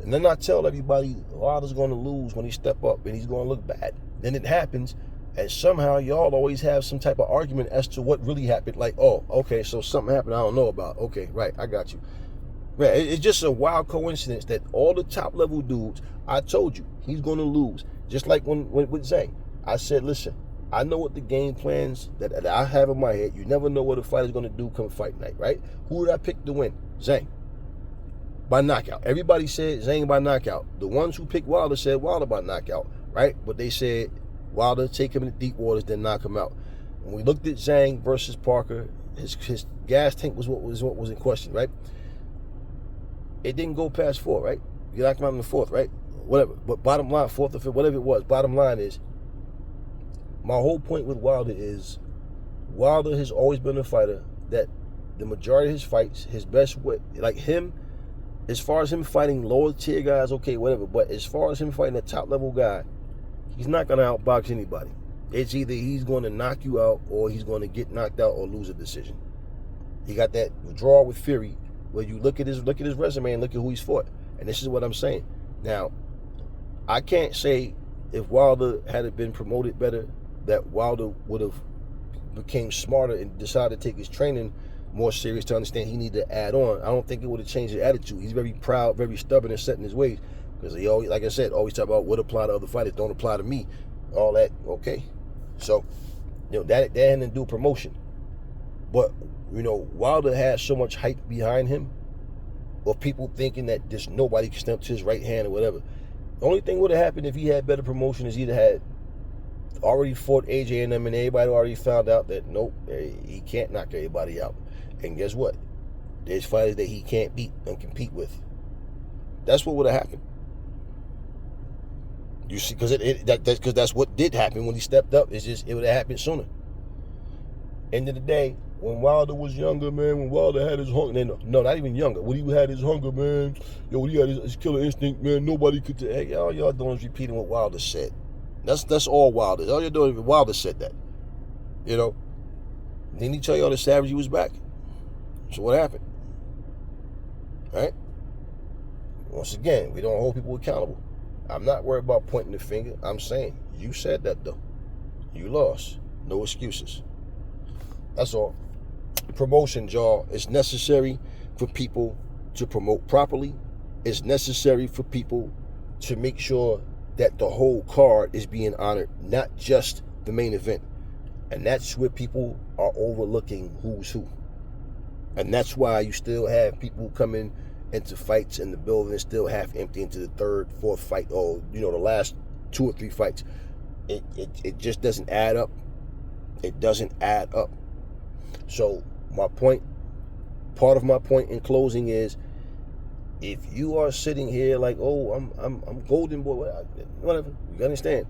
And then I tell everybody, Wilder's going to lose when he step up and he's going to look bad. Then it happens, and somehow y'all always have some type of argument as to what really happened. Like, oh, okay, so something happened I don't know about. Okay, right, I got you. Man, it's just a wild coincidence that all the top-level dudes, I told you, he's going to lose. Just like when with Zhang, I said, listen, I know what the game plans that I have in my head. You never know what a fighter's going to do come fight night, right? Who did I pick to win? Zhang. By knockout. Everybody said Zhang by knockout. The ones who picked Wilder said Wilder by knockout, right? But they said Wilder take him in the deep waters, then knock him out. When we looked at Zhang versus Parker, his gas tank was what was in question, right? It didn't go past 4, right? You knocked him out in the 4th, right? Whatever. But bottom line, 4th or 5th, whatever it was, bottom line is, my whole point with Wilder is, Wilder has always been a fighter that the majority of his fights, his best way, like him, as far as him fighting lower tier guys, okay, whatever, but as far as him fighting a top level guy, he's not going to outbox anybody. It's either he's going to knock you out or he's going to get knocked out or lose a decision. He got that draw with Fury where you look at his resume and look at who he's fought. And this is what I'm saying. Now, I can't say if Wilder had been promoted better that Wilder would have became smarter and decided to take his training more serious to understand he needed to add on. I don't think it would have changed his attitude. He's very proud, very stubborn and set in his ways. Because he always, like I said, always talk about what apply to other fighters don't apply to me. All that, okay. So, that had to do promotion. But, Wilder has so much hype behind him of people thinking that just nobody can step to his right hand or whatever. The only thing would have happened if he had better promotion is he'd had already fought AJ and them, and everybody already found out that nope, he can't knock everybody out. And guess what? There's fighters that he can't beat and compete with. That's what would have happened. You see, because that's what did happen when he stepped up. It's just it would have happened sooner. End of the day, when Wilder was younger, man, when Wilder had his hunger, no, not even younger, when he had his hunger, man, when he had his killer instinct, man, nobody could say, hey, all y'all doing is repeating what Wilder said. That's all Wilder. All you're doing is Wilder said that. Didn't he tell y'all the Savage was back? So what happened? Right? Once again, we don't hold people accountable. I'm not worried about pointing the finger. I'm saying, you said that though. You lost. No excuses. That's all. Promotion, y'all. It's necessary for people to promote properly. It's necessary for people to make sure that the whole card is being honored, not just the main event. And that's where people are overlooking who's who. And that's why you still have people come in into fights, and the building is still half empty into the third, fourth fight, or the last 2 or 3 fights. It just doesn't add up. It doesn't add up. So part of my point in closing is, if you are sitting here like, oh, I'm Goldenboy, whatever, you understand,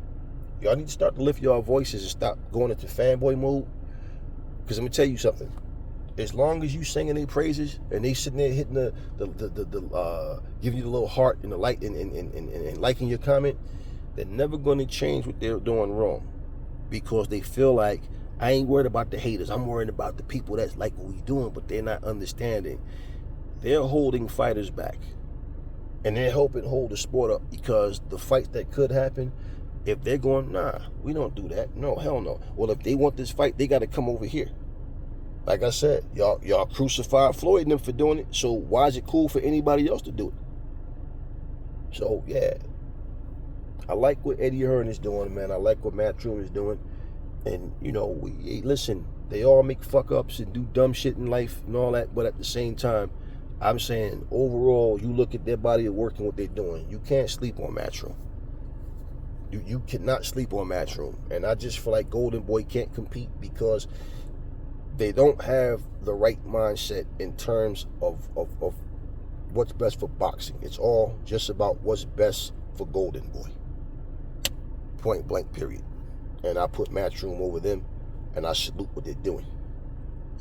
y'all need to start to lift your voices and stop going into fanboy mode. Because I'm gonna tell you something. As long as you singing their praises and they sitting there hitting the giving you the little heart and the like and liking your comment, they're never gonna change what they're doing wrong, because they feel like, I ain't worried about the haters, I'm worried about the people that's like what we doing, but they're not understanding. They're holding fighters back, and they're helping hold the sport up, because the fights that could happen, if they're going, nah, we don't do that, no, hell no. Well, if they want this fight, they got to come over here. Like I said, y'all crucified Floyd and them for doing it, so why is it cool for anybody else to do it? So, yeah, I like what Eddie Hearn is doing, man. I like what MatchRoom is doing. And, listen, they all make fuck-ups and do dumb shit in life and all that, but at the same time, I'm saying, overall, you look at their body of work and what they're doing, you can't sleep on MatchRoom. You cannot sleep on MatchRoom. And I just feel like Goldenboy can't compete because they don't have the right mindset in terms of what's best for boxing. It's all just about what's best for Goldenboy. Point blank, period. And I put MatchRoom over them, and I salute what they're doing.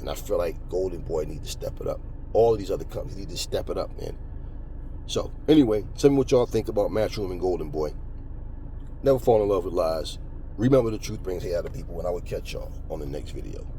And I feel like Goldenboy need to step it up. All of these other companies need to step it up, man. So, anyway, tell me what y'all think about MatchRoom and Goldenboy. Never fall in love with lies. Remember, the truth brings hate out of people, and I will catch y'all on the next video.